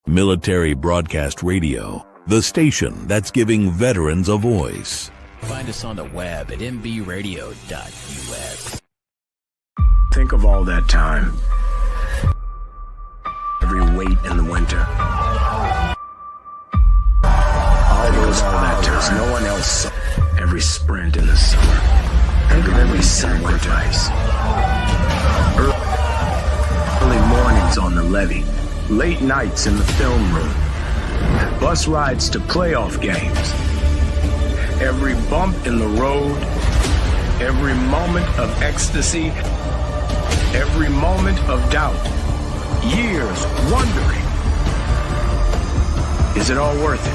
Military Broadcast Radio, the station that's giving veterans a voice. Find us on the web at mbradio.us. Think of all that time. Every wait in the winter. All those hours no one else saw. Every sprint in the summer. Every sacrifice. Early mornings on the levee. Late nights in the film room. Bus rides to playoff games. Every bump in the road. Every moment of ecstasy. Every moment of doubt. Years wondering. Is it all worth it?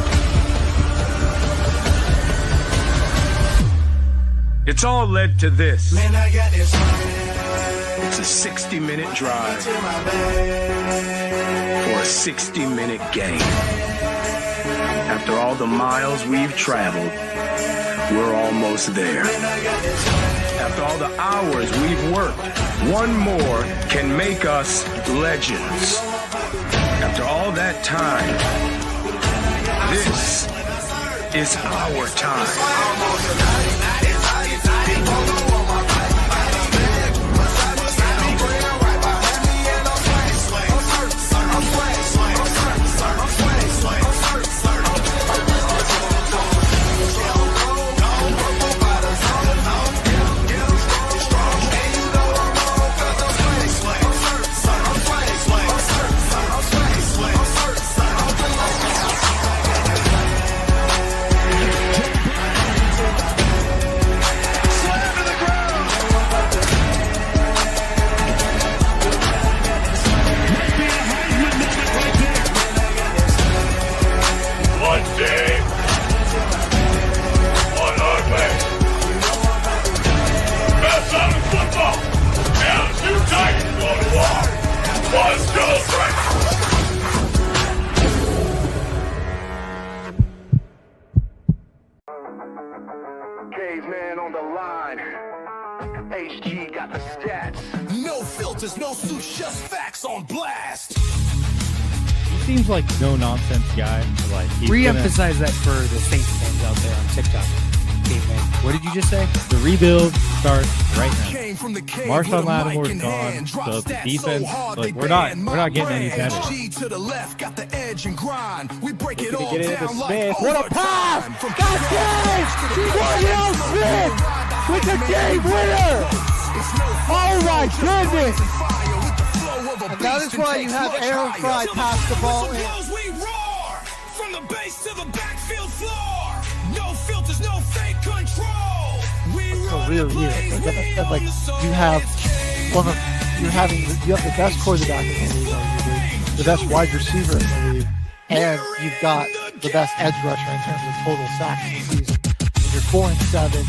It's all led to this. Man, I got this. It's a 60-minute drive for a 60-minute game. After all the miles we've traveled, we're almost there. After all the hours we've worked, one more can make us legends. After all that time, this is our time. Caveman on the line. HG got the stats. No filters, no suits, just facts on blast. He seems like no nonsense guy. Like re-emphasize that for the Saints fans out there on TikTok. Caveman. What did you just say? The rebuild starts right now. Marshawn Lattimore's gone, so the defense, like we're not getting any better. To the left, got the edge and grind. We break it all Get it into down Smith. like What a pass! That's it! Danielle Smith with the game winner! Oh my goodness! And that is why you have Aaron Fry pass the ball in. We roar from the base to the backfield floor. No filters, no fake control. We So really, like you have you have the best quarterback in the league, arguably, the best wide receiver in the league, and you've got the best edge rusher in terms of total sacks in the season. You're 4-7,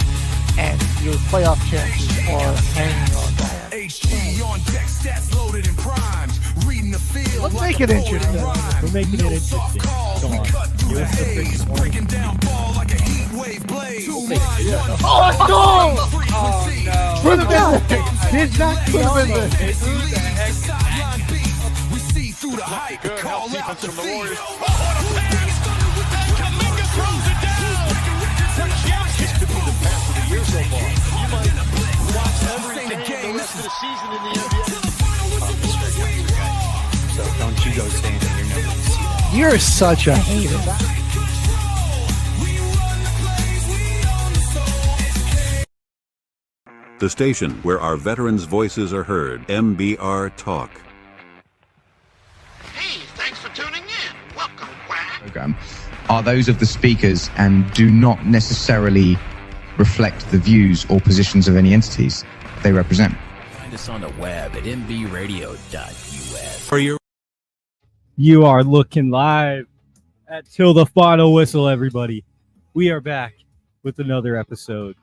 and your playoff chances are hanging on by a HG on deck, stats loaded and primed. Reading the field. Let's make it interesting. We're making it interesting. Come on. Give us the freaking one. Breaking down ball like a heat wave blade. Oh, let's go! Oh, no. Put him in there. Did not put him in there. We see through the hype. Call out the Warriors. So don't you go saying that you're never going to see that. You're such a hater. The station where our veterans' voices are heard, MBR Talk. Hey, thanks for tuning in. Welcome, Quack. Program are those of the speakers and do not necessarily reflect the views or positions of any entities they represent. Find us on the web at mbradio.us. You are looking live at Till the Final Whistle, everybody. We are back with another episode.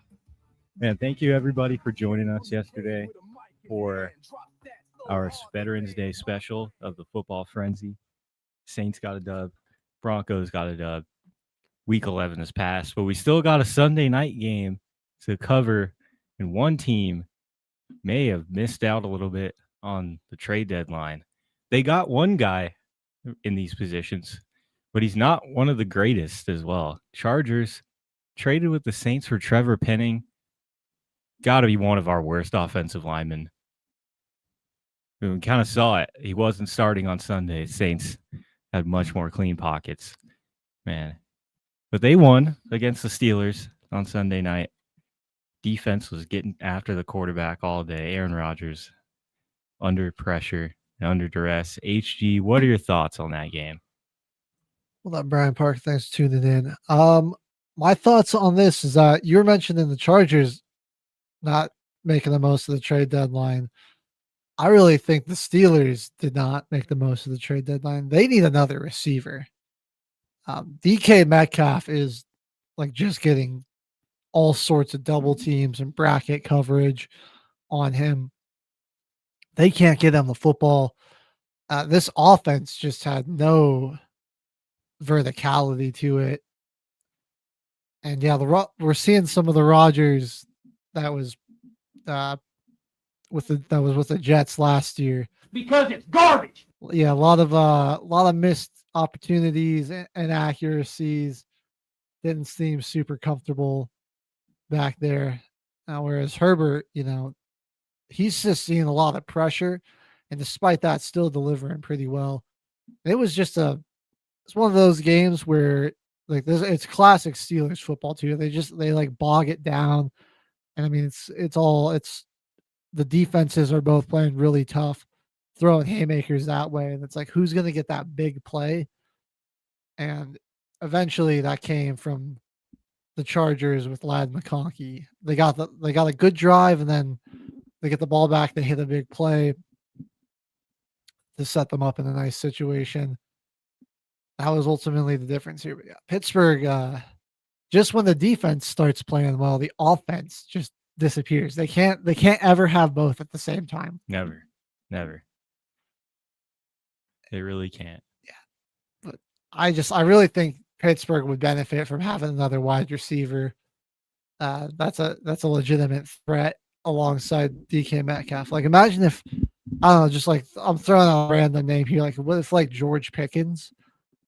Man, thank you everybody for joining us yesterday for our Veterans Day special of the Football Frenzy. Saints got a dub. Broncos got a dub. Week 11 has passed, but we still got a Sunday night game to cover, and one team may have missed out a little bit on the trade deadline. They got one guy in these positions, but he's not one of the greatest as well. Chargers traded with the Saints for Trevor Penning. Got to be one of our worst offensive linemen. We kind of saw it. He wasn't starting on Sunday. Saints had much more clean pockets, man. But they won against the Steelers on Sunday night. Defense was getting after the quarterback all day. Aaron Rodgers under pressure, under duress. HG, what are your thoughts on that game? Well, that Brian Park, thanks for tuning in. My thoughts on this is that you're mentioning the Chargers not making the most of the trade deadline. I really think the Steelers did not make the most of the trade deadline. They need another receiver. DK Metcalf is like just getting all sorts of double teams and bracket coverage on him. They can't get him the football. This offense just had no verticality to it. And yeah, we're seeing some of the Rodgers that was with the Jets last year Because it's garbage. Yeah, a lot of missed opportunities and inaccuracies. Didn't seem super comfortable back there. Whereas Herbert, he's just seeing a lot of pressure, and despite that, still delivering pretty well. It was just it's one of those games where like this, it's classic Steelers football too. They like bog it down, and I mean it's the defenses are both playing really tough, throwing haymakers that way, and it's like who's going to get that big play? And eventually that came from the Chargers with Ladd McConkey. They got a good drive, and then they get the ball back. They hit a big play to set them up in a nice situation. That was ultimately the difference here. But yeah, Pittsburgh, just when the defense starts playing well, the offense just disappears. They can't ever have both at the same time. Never. They really can't. Yeah. But I really think Pittsburgh would benefit from having another wide receiver. That's a legitimate threat alongside DK Metcalf. Like imagine if, I don't know, just like I'm throwing out a random name here. Like what if like George Pickens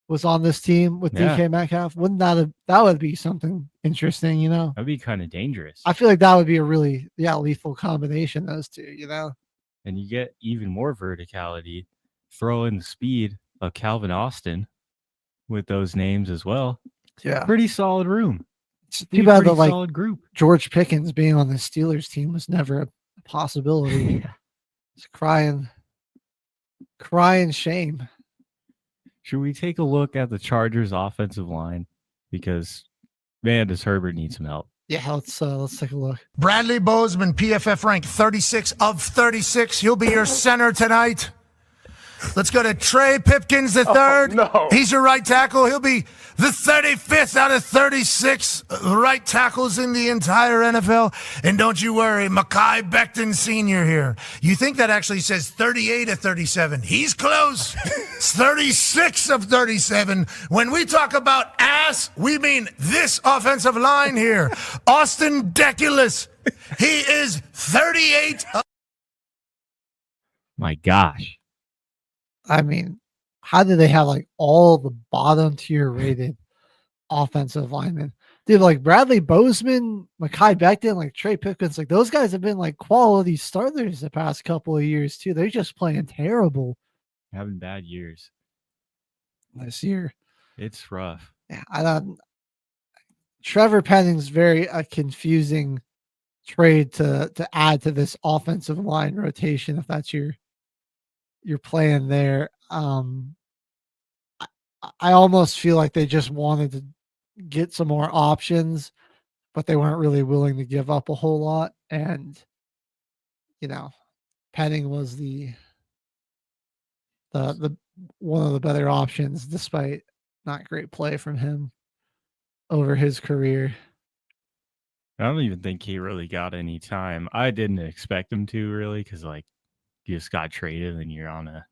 was on this team with DK Metcalf? Wouldn't that would be something interesting, That'd be kind of dangerous. I feel like that would be a really lethal combination, those two, And you get even more verticality. Throw in the speed of Calvin Austin with those names as well. Yeah. Pretty solid room. It's too bad that solid group. George Pickens being on the Steelers team was never a possibility. It's crying shame. Should we take a look at the Chargers offensive line? Because man, does Herbert need some help. Yeah, let's take a look. Bradley Bozeman, PFF ranked 36 of 36. He'll be your center tonight. Let's go to Trey Pipkins the third. no. He's your right tackle. He'll be the 35th out of 36 right tackles in the entire NFL. And don't you worry, Mekhi Becton Sr. here. You think that actually says 38 of 37. He's close. It's 36 of 37. When we talk about ass, we mean this offensive line here. Austin Deculus. He is 38. My gosh. I mean, how do they have like all the bottom tier rated offensive linemen? Dude, like Bradley Bozeman, Mekhi Becton, like Trey Pipkins, like those guys have been like quality starters the past couple of years too. They're just playing terrible. Having bad years this year. It's rough. Yeah, Trevor Penning's very confusing trade to add to this offensive line rotation if that's your plan there. I almost feel like they just wanted to get some more options, but they weren't really willing to give up a whole lot. And Penning was the one of the better options, despite not great play from him over his career. I don't even think he really got any time. I didn't expect him to really, because like you just got traded and you're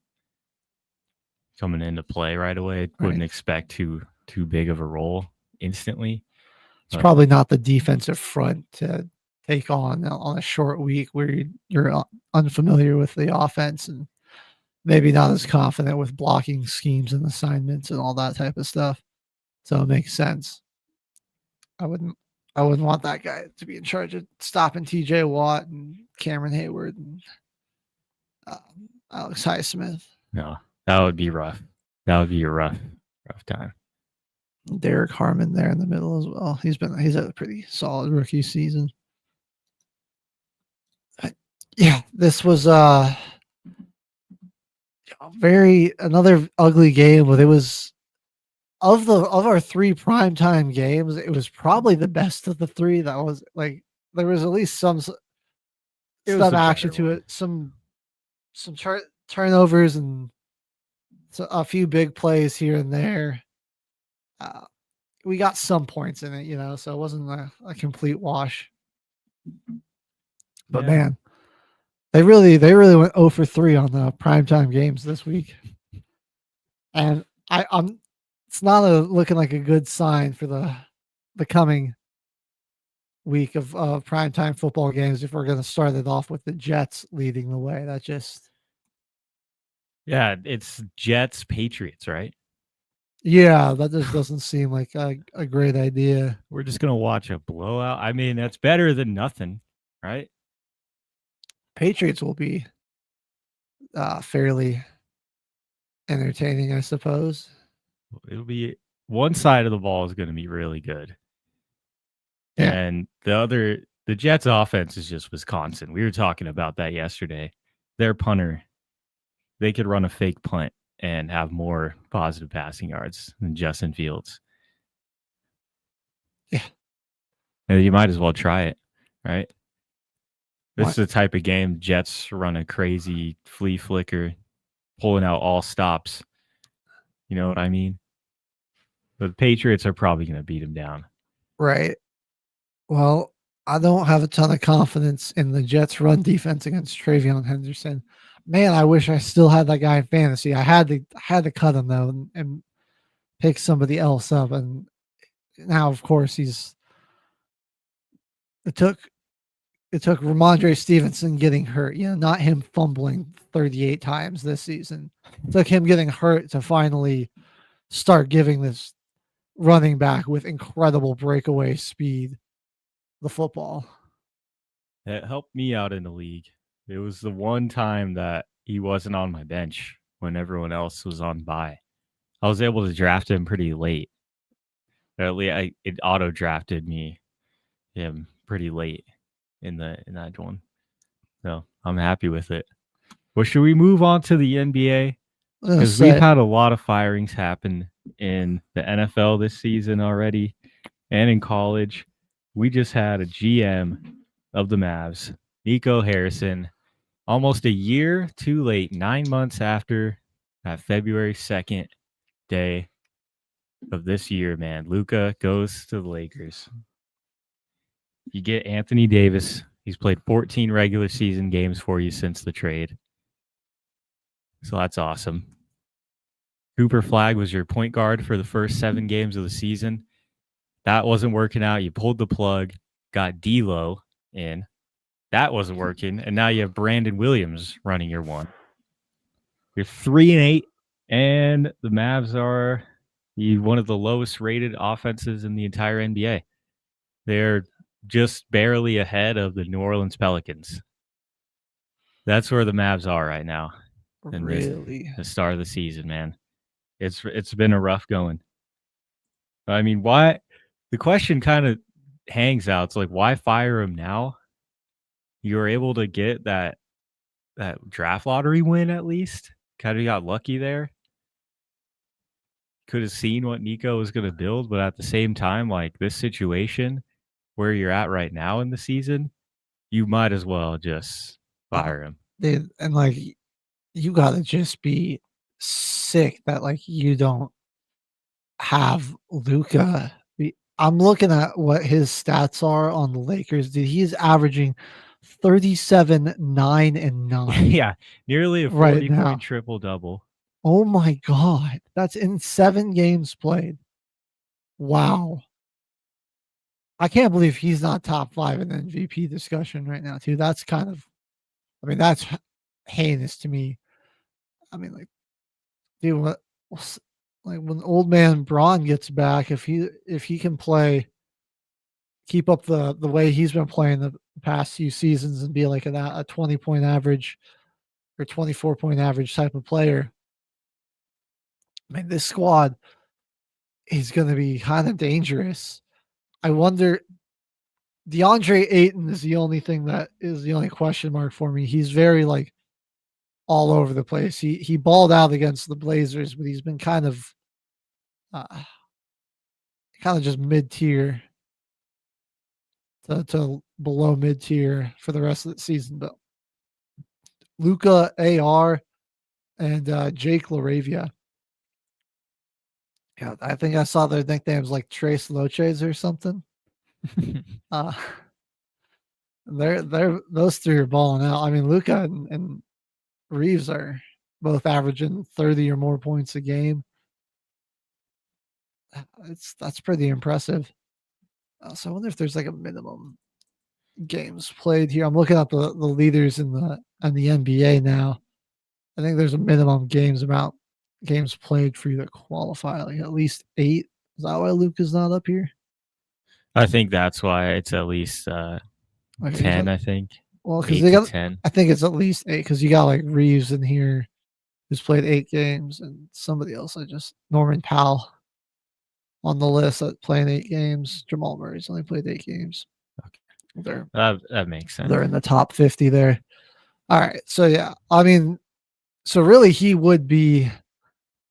coming into play right away. Wouldn't expect too big of a role instantly. It's probably not the defensive front to take on a short week where you're unfamiliar with the offense and maybe not as confident with blocking schemes and assignments and all that type of stuff. So it makes sense. I wouldn't want that guy to be in charge of stopping TJ Watt and Cameron Hayward and Alex Highsmith. No, that would be rough. That would be a rough time. Derek Harmon there in the middle as well. He's had a pretty solid rookie season. Yeah, this was another ugly game, but it was of our 3 primetime games, it was probably the best of the 3. That was like there was at least some action to it, some turnovers and a few big plays here and there. We got some points in it, so it wasn't a complete wash. But man, they really went 0 for 3 on the primetime games this week, and it's not looking like a good sign for the coming week of primetime football games if we're going to start it off with the Jets leading the way. That just it's Jets Patriots, right? Yeah, that just doesn't seem like a great idea. We're just gonna watch a blowout. I mean, that's better than nothing, right? Patriots will be fairly entertaining, I suppose. It'll be one side of the ball is going to be really good, and the Jets' offense is just Wisconsin. We were talking about that yesterday. Their punter, they could run a fake punt and have more positive passing yards than Justin Fields. Yeah. And you might as well try it, right? This is the type of game Jets run a crazy flea flicker, pulling out all stops. You know what I mean? But the Patriots are probably going to beat them down. Right. Well, I don't have a ton of confidence in the Jets' run defense against Travion Henderson. Man, I wish I still had that guy in fantasy. I had to cut him though and pick somebody else up. And now, of course, it took Ramondre Stevenson getting hurt. Not him fumbling 38 times this season. It took him getting hurt to finally start giving this running back with incredible breakaway speed the football. It helped me out in the league. It was the one time that he wasn't on my bench when everyone else was on bye. I was able to draft him pretty late. At least it auto drafted him pretty late in that one. So I'm happy with it. Well, should we move on to the NBA? Because we've had a lot of firings happen in the NFL this season already and in college. We just had a GM of the Mavs, Nico Harrison, almost a year too late, 9 months after that February 2nd day of this year, man. Luka goes to the Lakers. You get Anthony Davis. He's played 14 regular season games for you since the trade. So that's awesome. Cooper Flagg was your point guard for the first 7 games of the season. That wasn't working out. You pulled the plug, got D'Lo in. That wasn't working. And now you have Brandon Williams running your one. You're 3-8, and the Mavs are one of the lowest rated offenses in the entire NBA. They're just barely ahead of the New Orleans Pelicans. That's where the Mavs are right now. Really? The start of the season, man. It's been a rough going. I mean, why? The question kind of hangs out. It's like, why fire him now? You were able to get that draft lottery win at least. Kind of got lucky there. Could have seen what Nico was going to build, but at the same time, like this situation where you're at right now in the season, you might as well just fire him. Dude, and like you got to just be sick that like you don't have Luka. I'm looking at what his stats are on the Lakers. Dude, he's averaging 37, 9, and 9. Yeah, nearly a 40-point triple-double. Oh my God. That's in 7 games played. Wow. I can't believe he's not top 5 in the MVP discussion right now, too. That's that's heinous to me. I mean, like, dude, like when old man Braun gets back, if he can keep up the way he's been playing the past few seasons and be like a 20-point average or 24-point average type of player, I mean, this squad is going to be kind of dangerous. I wonder. DeAndre Ayton is the only thing that is the only question mark for me. He's very like all over the place. He balled out against the Blazers, but he's been uh, kind of just mid tier to below mid tier for the rest of the season. But Luca, AR, and Jake LaRavia. Yeah, I think I saw their nicknames like Trace Loches or something. uh, they're those three are balling out. I mean, Luca and Reeves are both averaging 30 or more points a game. That's pretty impressive. So I wonder if there's like a minimum games played here. I'm looking up the leaders in the NBA now. I think there's a minimum amount games played for you to qualify, like at least 8. Is that why Luka's not up here? I think that's why it's at least 10. I think. Well, because they got 10. I think it's at least 8 because you got like Reeves in here who's played 8 games and somebody else. Norman Powell on the list that playing 8 games. Jamal Murray's only played 8 games. Okay, that makes sense. They're in the top 50 there. All right, so yeah, I mean, so really he would be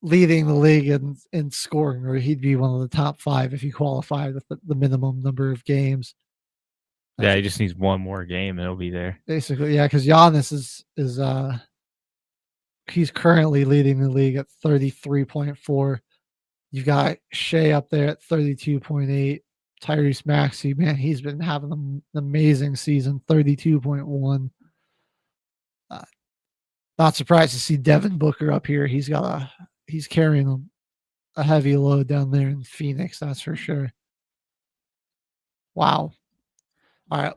leading the league in scoring, or he'd be one of the top 5 if he qualified with the minimum number of games. Yeah, he just needs one more game and he'll be there. Basically, yeah, because Giannis is he's currently leading the league at 33.4. You got Shea up there at 32.8. Tyrese Maxey, man, he's been having an amazing season, 32.1. Not surprised to see Devin Booker up here. He's carrying a heavy load down there in Phoenix, that's for sure. Wow. All right.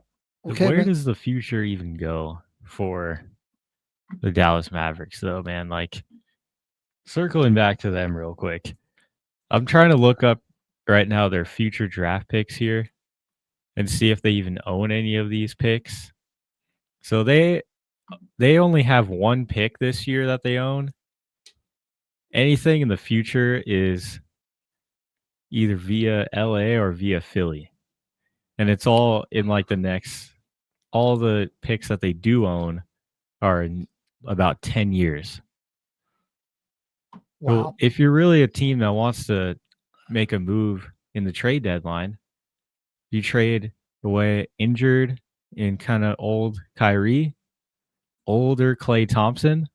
Okay, where does the future even go for the Dallas Mavericks, though, man? Like, circling back to them real quick. I'm trying to look up right now their future draft picks here and see if they even own any of these picks. So they only have one pick this year that they own. Anything in the future is either via LA or via Philly. And it's all in like all the picks that they do own are in about 10 years. Wow. So if you're really a team that wants to make a move in the trade deadline, you trade away injured and kind of old Kyrie, older Klay Thompson,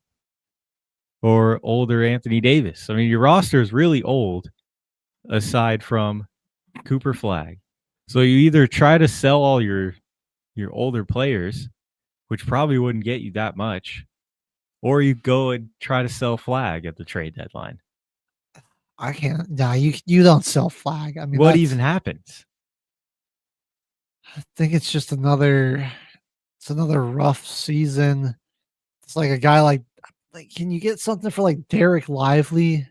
or older Anthony Davis. I mean, your roster is really old aside from Cooper Flag. So you either try to sell all your older players, which probably wouldn't get you that much, or you go and try to sell Flag at the trade deadline. I can't. No, you don't sell Flag. I mean, what even happens? I think it's just another rough season. It's like a guy like can you get something for like Derek Lively?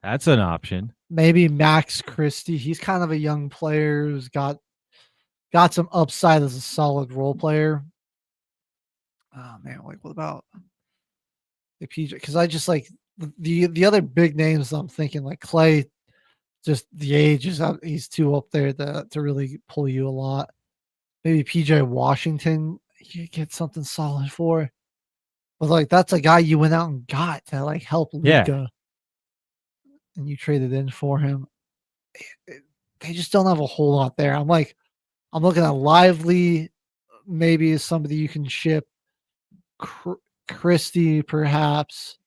That's an option. Maybe Max Christie. He's kind of a young player who's got some upside as a solid role player. Oh man, like what about the PJ? Because I just like the other big names I'm thinking like Klay. Just the age is up. He's too up there to really pull you a lot. Maybe PJ Washington, you get something solid for. But like that's a guy you went out and got to like help Luka, and you traded in for him. They just don't have a whole lot there. I'm looking at Lively, maybe somebody you can ship. Christie, perhaps.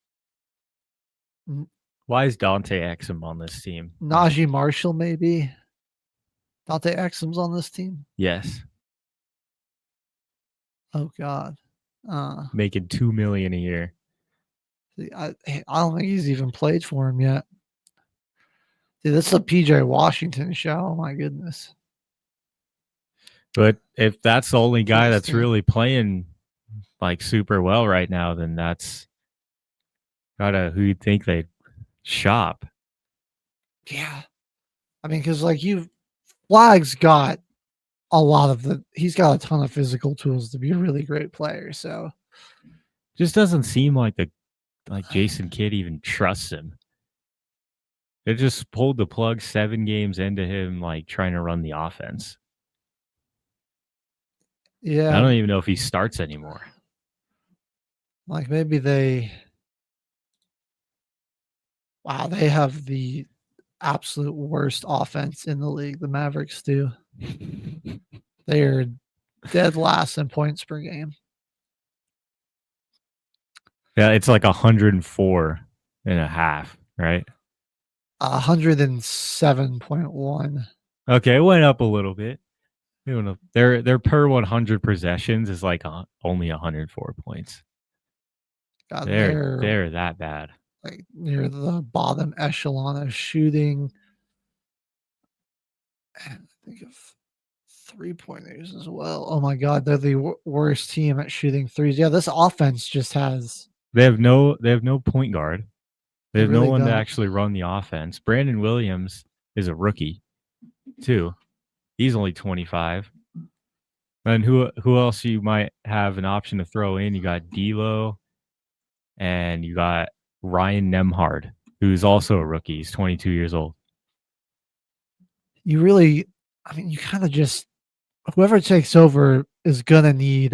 Why is Dante Exum on this team? Najee Marshall, maybe. Dante Exum's on this team? Yes. Oh God. Making $2 million a year. I don't think he's even played for him yet. Dude, this is a PJ Washington show. Oh my goodness. But if that's the only guy that's really playing like super well right now, then that's gotta who you'd think they'd shop. Yeah. I mean, because like Flag's got he's got a ton of physical tools to be a really great player. So Just doesn't seem like Jason Kidd even trusts him. They just pulled the plug 7 games into him, like trying to run the offense. I yeah, don't even know if he starts anymore. like maybe they have the absolute worst offense in the league. The Mavericks do. They are dead last in points per game. Yeah, it's like 104.5, right? 107.1. Okay, it went up a little bit. It went up. Their per 100 possessions is like only 104 points. God, They're that bad. like near the bottom echelon of shooting. And I think of 3-pointers as well. Oh my God, they're the worst team at shooting threes. Yeah, this offense just has. They have no point guard. They have no really one to don't. actually run the offense. Brandon Williams is a rookie, too. He's only 25. And who else you might have an option to throw in? You got D'Lo, and you got Ryan Nemhard, who's also a rookie. He's 22 years old. You really, I mean, you kind of just whoever takes over is gonna need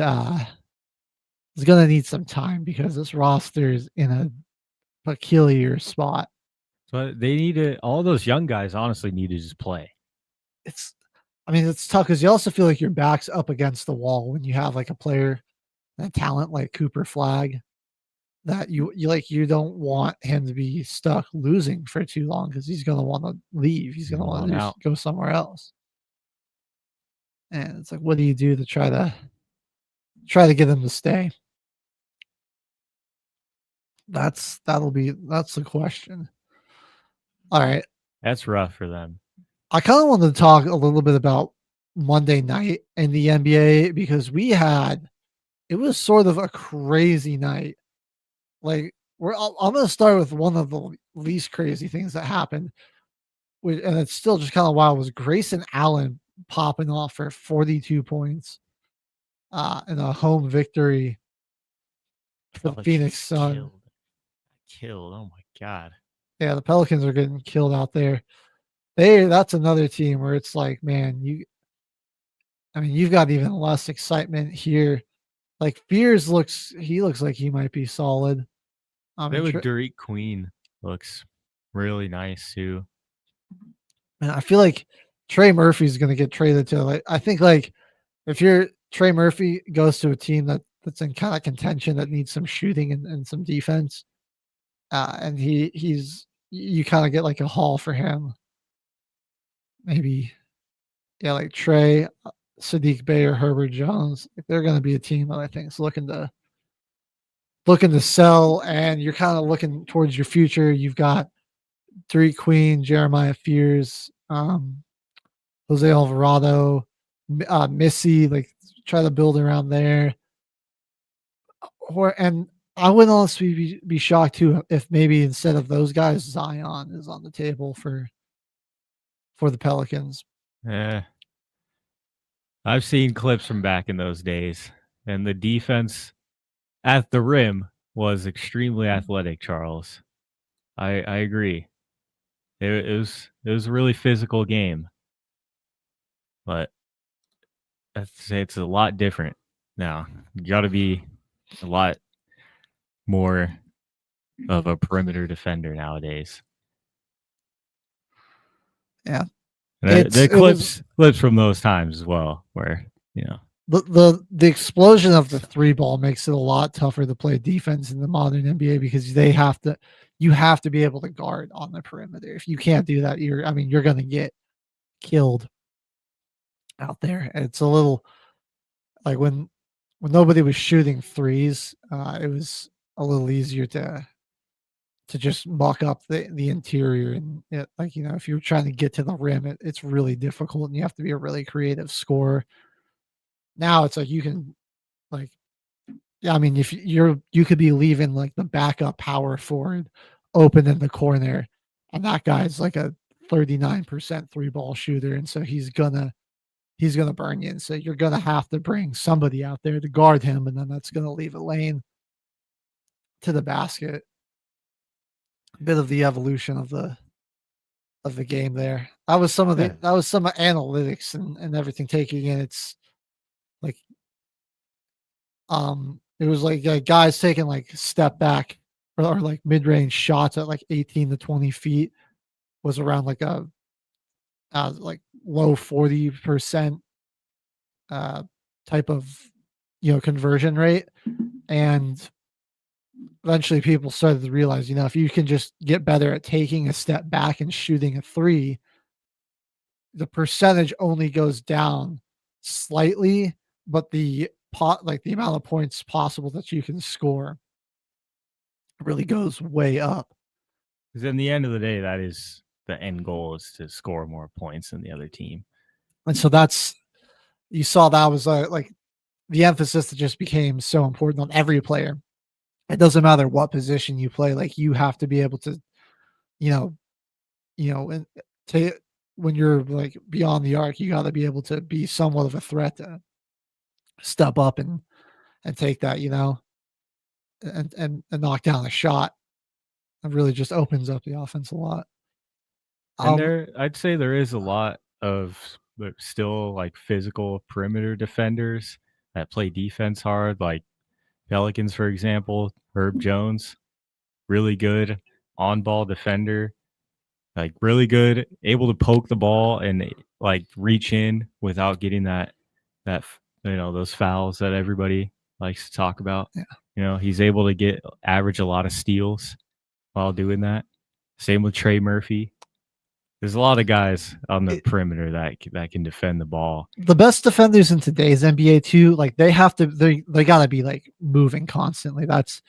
some time because this roster is in a peculiar spot. So they need to. All those young guys honestly need to just play. It's tough because you also feel like your back's up against the wall when you have like a player, a talent like Cooper Flag, that you don't want him to be stuck losing for too long because he's gonna want to leave. He's gonna want to go somewhere else. And it's like, what do you do to try to get him to stay? That's the question. All right. That's rough for them. I kind of wanted to talk a little bit about Monday night in the NBA because it was sort of a crazy night. Like I'm going to start with one of the least crazy things that happened, and it's still just kind of wild. Was Grayson Allen popping off for 42 points in a home victory for the Phoenix Suns. Killed. Oh my God. Yeah, the Pelicans are getting killed out there. That's another team where it's like, man, you've got even less excitement here. Like Fears looks like he might be solid. Derek Queen looks really nice too. And I feel like Trey Murphy's going to get traded to. I think if Trey Murphy goes to a team that's in kind of contention that needs some shooting and some defense, and you kind of get like a haul for him. Maybe, yeah, like Trey, Sadiq Bey, or Herbert Jones. They're going to be a team that I think is looking to sell, and you're kind of looking towards your future. You've got Derek Queen, Jeremiah Fears, Jose Alvarado, Missy. Like try to build around there. And I wouldn't honestly be shocked too if maybe instead of those guys, Zion is on the table for the Pelicans. Yeah. I've seen clips from back in those days, and the defense at the rim was extremely athletic, Charles. I agree. It was a really physical game, but I'd say it's a lot different now. You got to be a lot more of a perimeter defender nowadays. Yeah. The clips from those times as well, where the explosion of the three ball makes it a lot tougher to play defense in the modern NBA because you have to be able to guard on the perimeter. If you can't do that, you're going to get killed out there. And it's a little like when nobody was shooting threes, it was a little easier to just muck up the interior, and if you're trying to get to the rim, it's really difficult, and you have to be a really creative scorer. Now it's like you can Yeah, I mean, if you could be leaving like the backup power forward open in the corner, and that guy's like a 39% three ball shooter, and so he's gonna burn you. And so you're gonna have to bring somebody out there to guard him, and then that's gonna leave a lane to the basket. Bit of the evolution of the game there. That was some analytics and everything taking in. It's like it was like guys taking like step back or like mid range shots at like 18 to 20 feet was around like a like low 40% uh type of conversion rate. And eventually people started to realize, if you can just get better at taking a step back and shooting a three, the percentage only goes down slightly, but the the amount of points possible that you can score really goes way up. Because in the end of the day, that is the end goal, is to score more points than the other team. And so you saw that was like the emphasis that just became so important on every player. It doesn't matter what position you play, like you have to be able to, you know, and to when you're like beyond the arc, you got to be able to be somewhat of a threat to step up and take that, and knock down a shot. It really just opens up the offense a lot. And I'd say there is a lot of still like physical perimeter defenders that play defense hard, like Pelicans, for example. Herb Jones, really good on-ball defender, like really good, able to poke the ball and like reach in without getting that those fouls that everybody likes to talk about. Yeah. He's able to average a lot of steals while doing that. Same with Trey Murphy. There's a lot of guys on the perimeter that can defend the ball. The best defenders in today's NBA too, like they gotta be like moving constantly. That's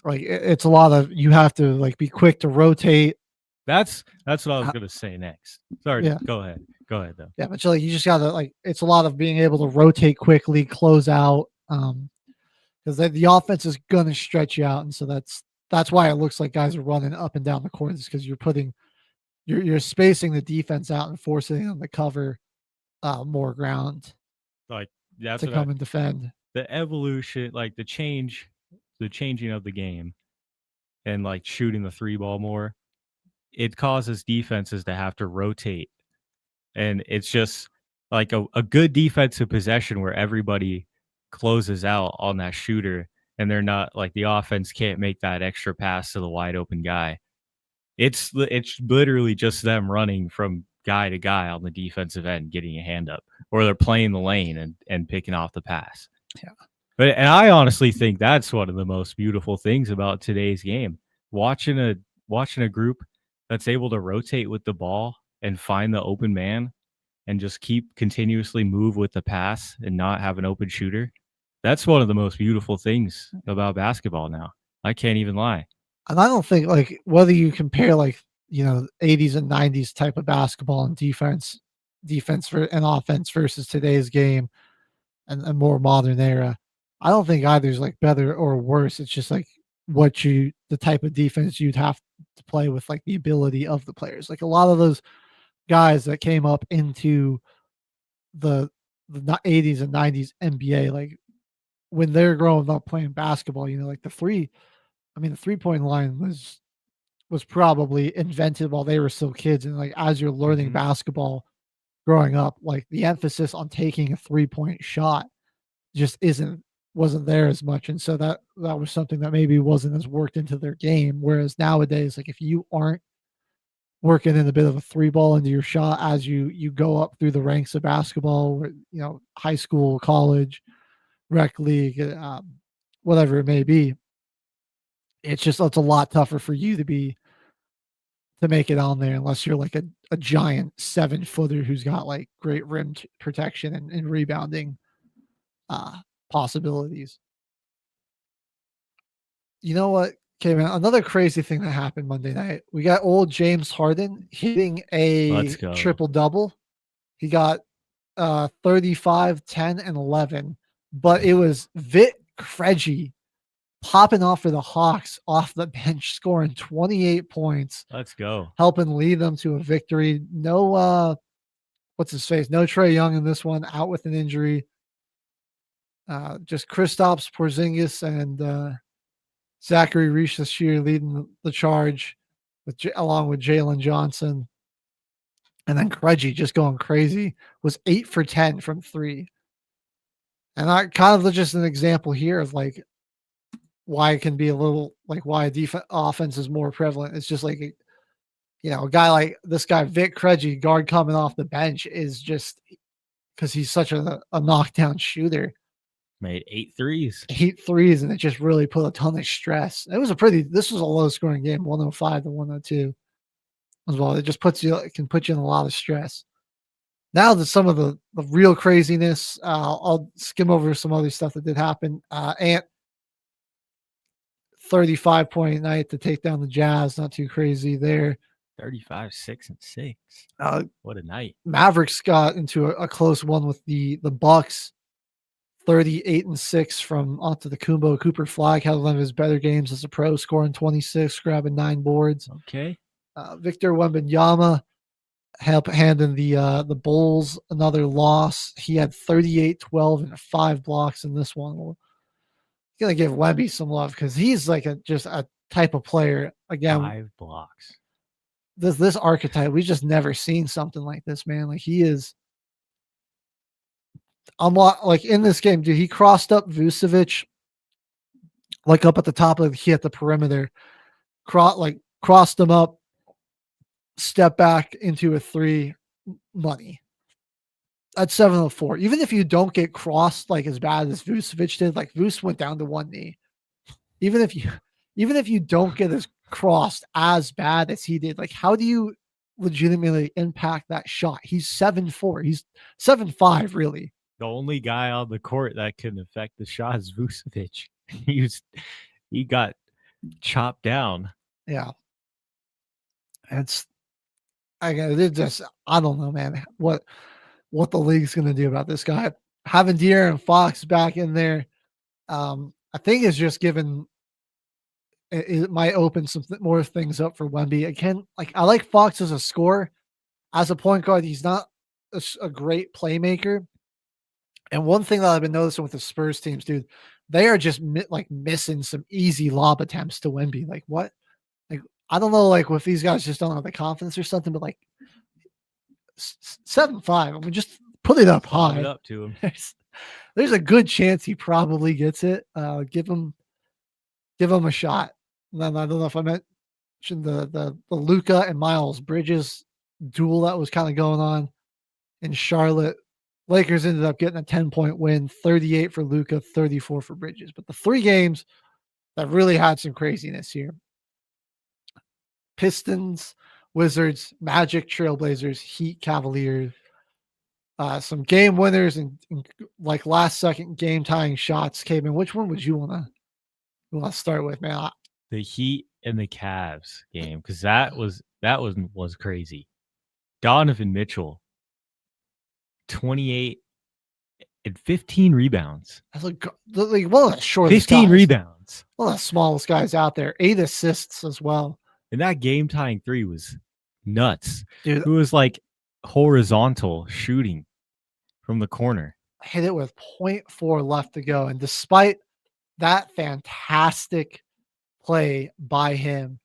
like it's a lot of, you have to like be quick to rotate. That's what I was gonna say next. Sorry, Yeah. Go ahead though. Yeah, but you just gotta like, it's a lot of being able to rotate quickly, close out, because the offense is gonna stretch you out, and so that's why it looks like guys are running up and down the court, is because you're spacing the defense out and forcing them to cover more ground, Like that's to come and defend. The evolution, like the changing of the game, and like shooting the three ball more, it causes defenses to have to rotate, and it's just like a good defensive possession where everybody closes out on that shooter, and they're not like, the offense can't make that extra pass to the wide open guy. It's literally just them running from guy to guy on the defensive end, getting a hand up, or they're playing the lane and picking off the pass. Yeah. And I honestly think that's one of the most beautiful things about today's game. Watching a group that's able to rotate with the ball and find the open man and just keep continuously move with the pass and not have an open shooter. That's one of the most beautiful things about basketball now. I can't even lie. And I don't think, like, whether you compare like 80s and 90s type of basketball and defense and offense versus today's game and more modern era, I don't think either's like better or worse. It's just like the type of defense you'd have to play with, like the ability of the players. Like a lot of those guys that came up into the 80s and 90s NBA, like when they're growing up playing basketball, like the 3-point line was probably invented while they were still kids. And like, as you're learning basketball growing up, like the emphasis on taking a 3-point shot just wasn't there as much. And so that was something that maybe wasn't as worked into their game. Whereas nowadays, like if you aren't working in a bit of a three ball into your shot as you go up through the ranks of basketball, high school, college, rec league, whatever it may be, it's a lot tougher for you to make it on there unless you're like a giant 7-footer who's got like great rim protection and rebounding possibilities. You know what, Caveman? Another crazy thing that happened Monday night. We got old James Harden hitting a triple double. He got 35, 10, and 11, but it was Vit Krejci popping off for the Hawks off the bench, scoring 28 points. Let's go. Helping lead them to a victory. No, what's his face? No Trae Young in this one, out with an injury. Just Kristaps Porzingis and Zachary Reich this year leading the charge, along with Jalen Johnson. And then Krejci just going crazy, was 8 for 10 from 3. And I kind of just an example here of like why it can be a little like why offense is more prevalent. It's just like, a guy like this guy, Vic Krejci, guard coming off the bench, is just because he's such a knockdown shooter. Made 8 threes. 8 threes, and it just really put a ton of stress. This was a low scoring game, 105 to 102 as well. It just can put you in a lot of stress. Now that some of the real craziness, I'll skim over some other stuff that did happen. Ant 35-point night to take down the Jazz. Not too crazy there. 35, 6, and 6. What a night. Mavericks got into a close one with the Bucks. 38-6 from Antetokounmpo. Cooper Flag had one of his better games as a pro, scoring 26, grabbing 9 boards. Okay. Victor Wembanyama handing the Bulls another loss. He had 38, 12, and 5 blocks in this one. We're gonna give Wemby some love because he's like just a type of player. Again, 5 blocks. This archetype, we've just never seen something like this, man. Like he is. Like in this game, dude, he crossed up Vucevic, like up at the top of he at the perimeter, crossed him up, step back into a 3, money. At 704. Even if you don't get crossed like as bad as Vucevic did, like Vuce went down to 1 knee. Even if you don't get as crossed as bad as he did, like how do you legitimately impact that shot? He's 7'4. He's 7'5, really. The only guy on the court that can affect the shot is Vucevic. He got chopped down. Yeah. I don't know, man, what the league's going to do about this guy. Having De'Aaron Fox back in there, I think is just given it might open some more things up for Wemby. Again, like I like Fox as a scorer. As a point guard, he's not a great playmaker. And one thing that I've been noticing with the Spurs teams, dude, they are just missing some easy lob attempts to Wemby. Like what? Like I don't know, like if these guys just don't have the confidence or something, but like 7'5", I mean, just put it up high. Put it up to him. There's a good chance he probably gets it. Give him a shot. And then I don't know if I mentioned the Luka and Miles Bridges duel that was kind of going on in Charlotte. Lakers ended up getting a 10-point win, 38 for Luka, 34 for Bridges. But the 3 games that really had some craziness here: Pistons, Wizards, Magic, Trailblazers, Heat, Cavaliers. Some game winners and like last second game tying shots came in. Which one would you want to start with, man? The Heat and the Cavs game, because that was crazy. Donovan Mitchell, 28 and 15 rebounds. That's like one of the shortest 15 guys. Rebounds. One of the smallest guys out there. 8 assists as well. And that game tying 3 was nuts. Dude, it was like horizontal shooting from the corner. Hit it with 0.4 left to go. And despite that fantastic play by him,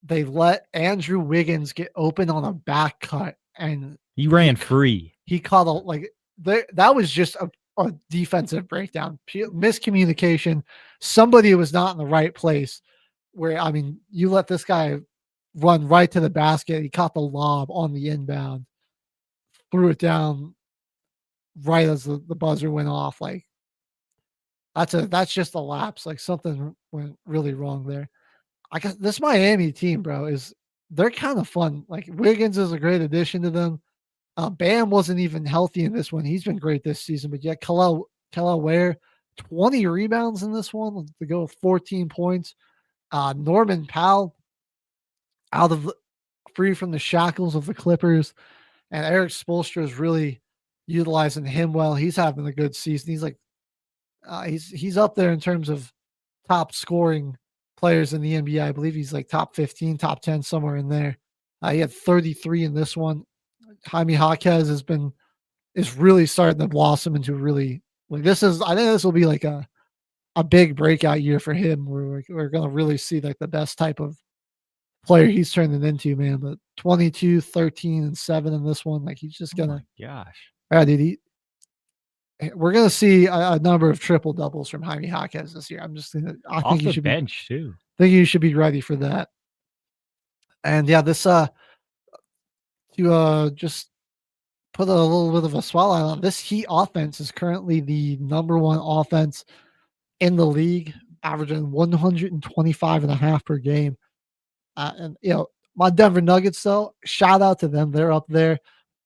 they let Andrew Wiggins get open on a back cut, and he ran free. He caught that was just a defensive breakdown, miscommunication. Somebody was not in the right place. Where I mean, you let this guy run right to the basket. He caught the lob on the inbound, threw it down right as the buzzer went off. Like that's just a lapse. Like something went really wrong there. I guess this Miami team, bro, they're kind of fun. Like Wiggins is a great addition to them. Bam wasn't even healthy in this one. He's been great this season, but yet Kel'el Ware, 20 rebounds in this one to go with 14 points. Norman Powell free from the shackles of the Clippers, and Eric Spoelstra is really utilizing him well. He's having a good season. He's like He's up there in terms of top scoring players in the NBA. I believe he's like top 15, top 10, somewhere in there. He had 33 in this one. Jaime Jaquez is really starting to blossom into really like this is. I think this will be like a big breakout year for him. Where we're going to really see like the best type of player he's turning into, man. But 22, 13, and 7 in this one. Like he's just Oh gonna. my gosh. Yeah, dude. We're gonna see a number of triple doubles from Jaime Jaquez this year. I Off think you the should bench too. think you should be ready for that. And yeah, this to just put a little bit of a spotlight on this Heat offense is currently the number one offense in the league, averaging 125 and a half per game. And my Denver Nuggets, though, shout out to them. They're up there,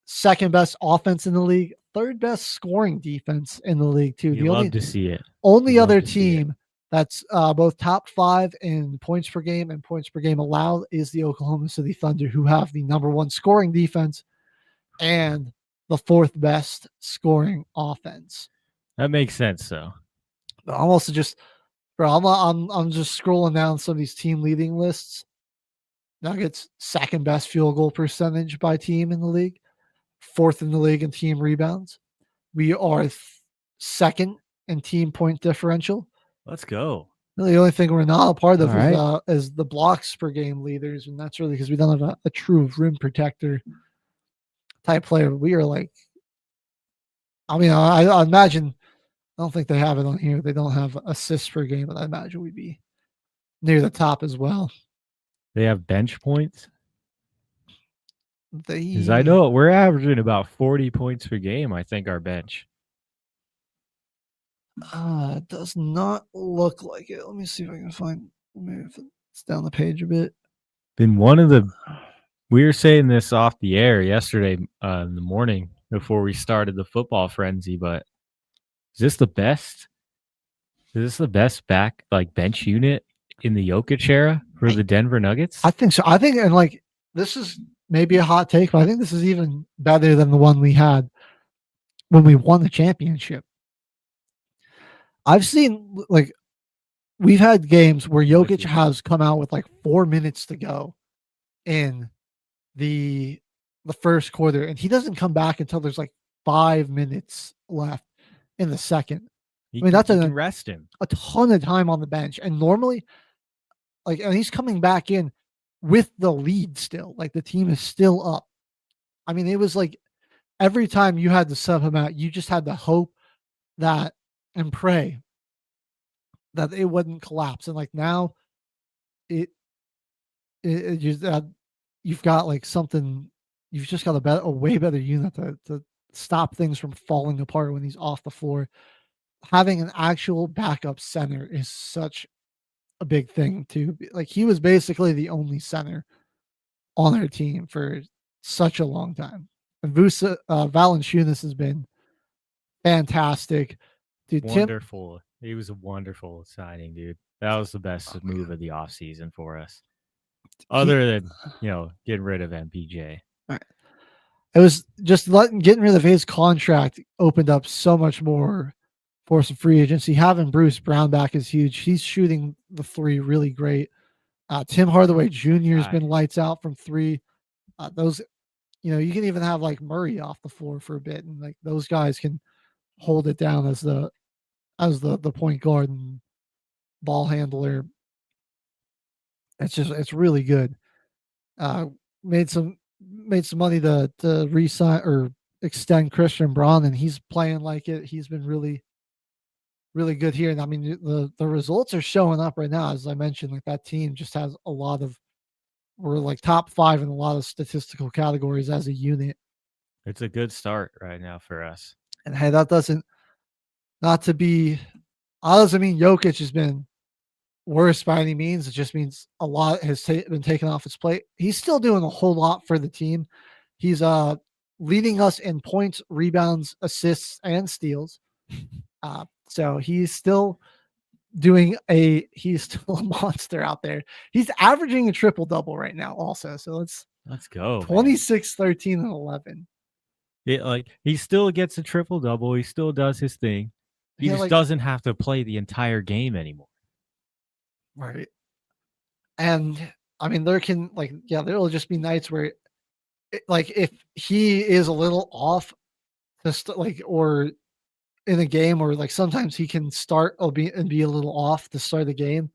second best offense in the league, third best scoring defense in the league too. You love to see it. Only other team that's both top 5 in points per game and points per game allowed is the Oklahoma City Thunder, who have the number one scoring defense and the fourth best scoring offense. That makes sense, though. I'm also just, bro. I'm just scrolling down some of these team leading lists. Nuggets second best field goal percentage by team in the league, fourth in the league in team rebounds. We are second in team point differential. Let's go. The only thing we're not a part of All is the blocks per game leaders, and that's really because we don't have a true rim protector type player. We are like, I mean, I imagine, I don't think they have it on here. They don't have assists per game, but I imagine we'd be near the top as well. They have bench points. Because I know we're averaging about 40 points per game, I think, our bench. It does not look like it. Let me see if I can find, maybe if it's down the page a bit. Been we were saying this off the air yesterday in the morning before we started the football frenzy, but is this the best? Is this the best bench unit in the Jokic era for the Denver Nuggets? I think so. I think, and like, this is maybe a hot take, but I think this is even better than the one we had when we won the championship. I've seen, like, we've had games where Jokic has come out with like 4 minutes to go in the first quarter, and he doesn't come back until there's like 5 minutes left in the second. That's rest him a ton of time on the bench, and normally, like, and he's coming back in with the lead still. Like, the team is still up. I mean, it was like every time you had to sub him out, you just had to hope that and pray that it wouldn't collapse. And like now, you've got like something. You've just got a way better unit to stop things from falling apart when he's off the floor. Having an actual backup center is such a big thing too. Like, he was basically the only center on our team for such a long time. And Valanciunas has been fantastic. Dude, wonderful. He was a wonderful signing, dude. That was the best move of the offseason for us. Other than, getting rid of MPJ. Right. It was just getting rid of his contract opened up so much more for some free agency. Having Bruce Brown back is huge. He's shooting the three really great. Tim Hardaway Jr. has been lights out from three. Those, you can even have like Murray off the floor for a bit, and like those guys can hold it down as the point guard and ball handler. It's really good. Made some money to re-sign or extend Christian Braun, and he's playing like it. He's been really, really good here. And I mean, the results are showing up right now. As I mentioned, like, that team just has we're like top 5 in a lot of statistical categories as a unit. It's a good start right now for us. And hey, that doesn't mean Jokic has been worse by any means. It just means a lot has been taken off his plate. He's still doing a whole lot for the team. He's leading us in points, rebounds, assists, and steals. So he's still he's still a monster out there. He's averaging a triple-double right now also. So let's go. 26, 13, and 11. He still gets a triple-double. He still does his thing. He just doesn't have to play the entire game anymore. Right. And I mean, there will just be nights where, if he is a little off, or in a game, or sometimes he can start be a little off to start the game.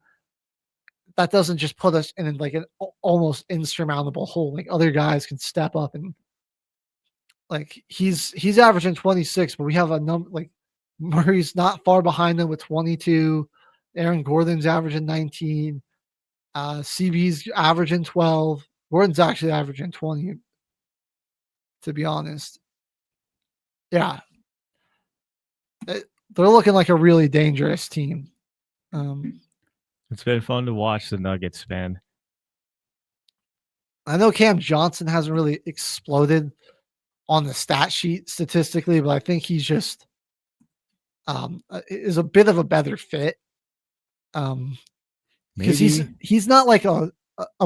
That doesn't just put us in an almost insurmountable hole. Like, other guys can step up, and he's averaging 26, but we have a number Murray's not far behind him with 22. Aaron Gordon's averaging 19. CB's averaging 12. Gordon's actually averaging 20, to be honest. Yeah. They're looking like a really dangerous team. It's been fun to watch the Nuggets, man. I know Cam Johnson hasn't really exploded on the stat sheet statistically, but I think he's just is a bit of a better fit. Because he's not like a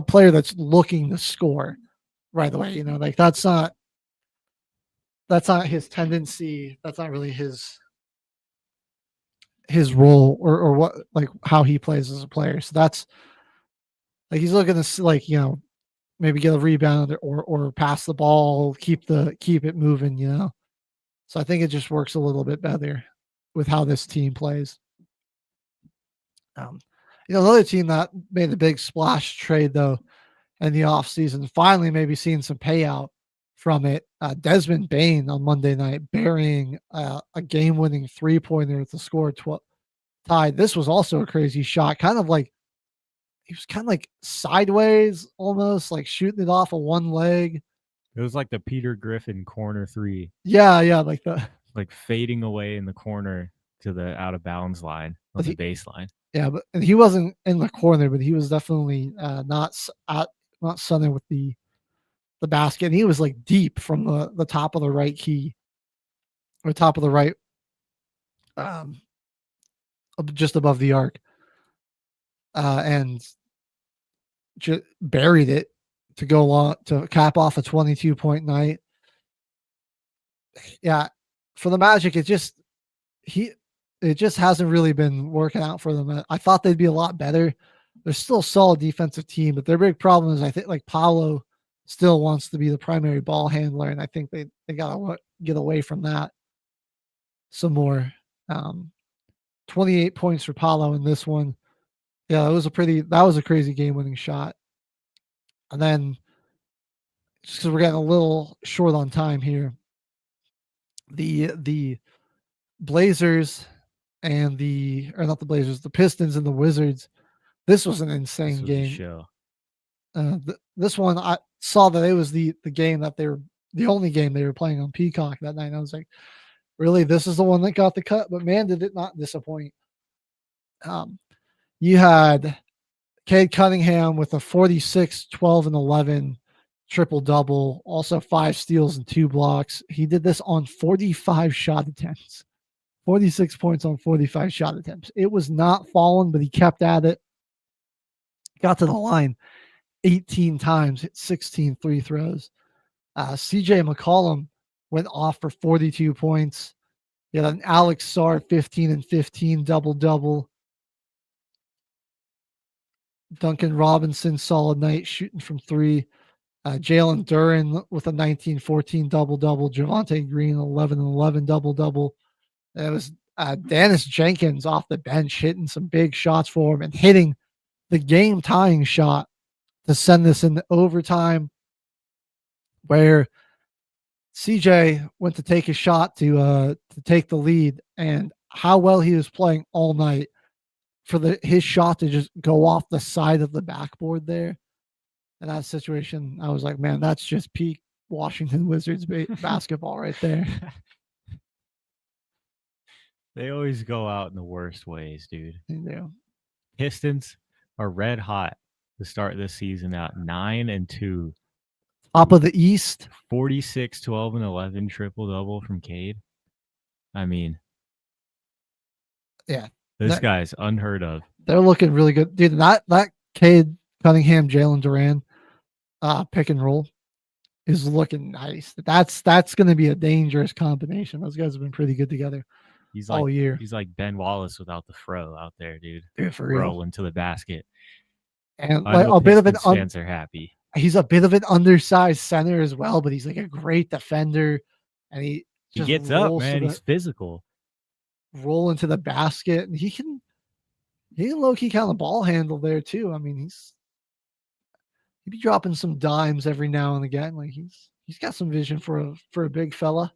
player that's looking to score right away. That's not his tendency. That's not really his role or what, how he plays as a player. So that's he's looking to maybe get a rebound or pass the ball, keep it moving. So I think it just works a little bit better with how this team plays. Another team that made a big splash trade, though, in the offseason, finally maybe seeing some payout from it. Desmond Bane on Monday night burying a game-winning three-pointer with the score tied. This was also a crazy shot, he was kind of sideways, almost shooting it off of one leg. It was like the Peter Griffin corner three. Yeah, fading away in the corner to the out of bounds line on the baseline. Yeah, and he wasn't in the corner, but he was definitely not sunning with the basket. And he was deep from the top of the right key, or top of the right, just above the arc, and just buried it to go long to cap off a 22-point night. Yeah, for the Magic, it just hasn't really been working out for them. I thought they'd be a lot better. They're still a solid defensive team, but their big problem is I think Paolo still wants to be the primary ball handler, and I think they got to get away from that some more. 28 points for Paolo in this one. Yeah, that was a crazy game-winning shot. And then, just because we're getting a little short on time here, the Blazers and the Pistons and the Wizards. This was an insane game. This one, I saw that it was the game that the only game they were playing on Peacock that night. And I was like, really, this is the one that got the cut? But man, did it not disappoint. You had Cade Cunningham with a 46, 12, and 11 triple-double, also 5 steals and 2 blocks. He did this on 45 shot attempts. 46 points on 45 shot attempts. It was not falling, but he kept at it. Got to the line 18 times, hit 16 free throws. CJ McCollum went off for 42 points. You had an Alex Sarr 15 and 15 double-double. Duncan Robinson, solid night shooting from 3. Jalen Duren with a 19-14 double-double. Javonte Green, 11 and 11 double-double. It was Dennis Jenkins off the bench hitting some big shots for him and hitting the game-tying shot to send this into overtime, where CJ went to take a shot to take the lead, and how well he was playing all night for his shot to just go off the side of the backboard there. In that situation, I was like, man, that's just peak Washington Wizards basketball right there. They always go out in the worst ways, dude. They do. Pistons are red hot to start this season out 9-2. Top of the East. 46, 12, and 11 triple-double from Cade. I mean, yeah. This guy's unheard of. They're looking really good. Dude, that Cade Cunningham, Jalen Duren pick and roll is looking nice. That's going to be a dangerous combination. Those guys have been pretty good together. He's all like year. he's like Ben Wallace without the fro out there, dude. Dude, for real. Rolling to the basket. And I like know a bit of an Pistons fans are happy. he's a bit of an undersized center as well, but he's like a great defender, and he just gets up, rolls man. to He's physical. roll into the basket, and he can low key kind of ball handle there too. I mean, he'd be dropping some dimes every now and again. Like he's got some vision for a big fella.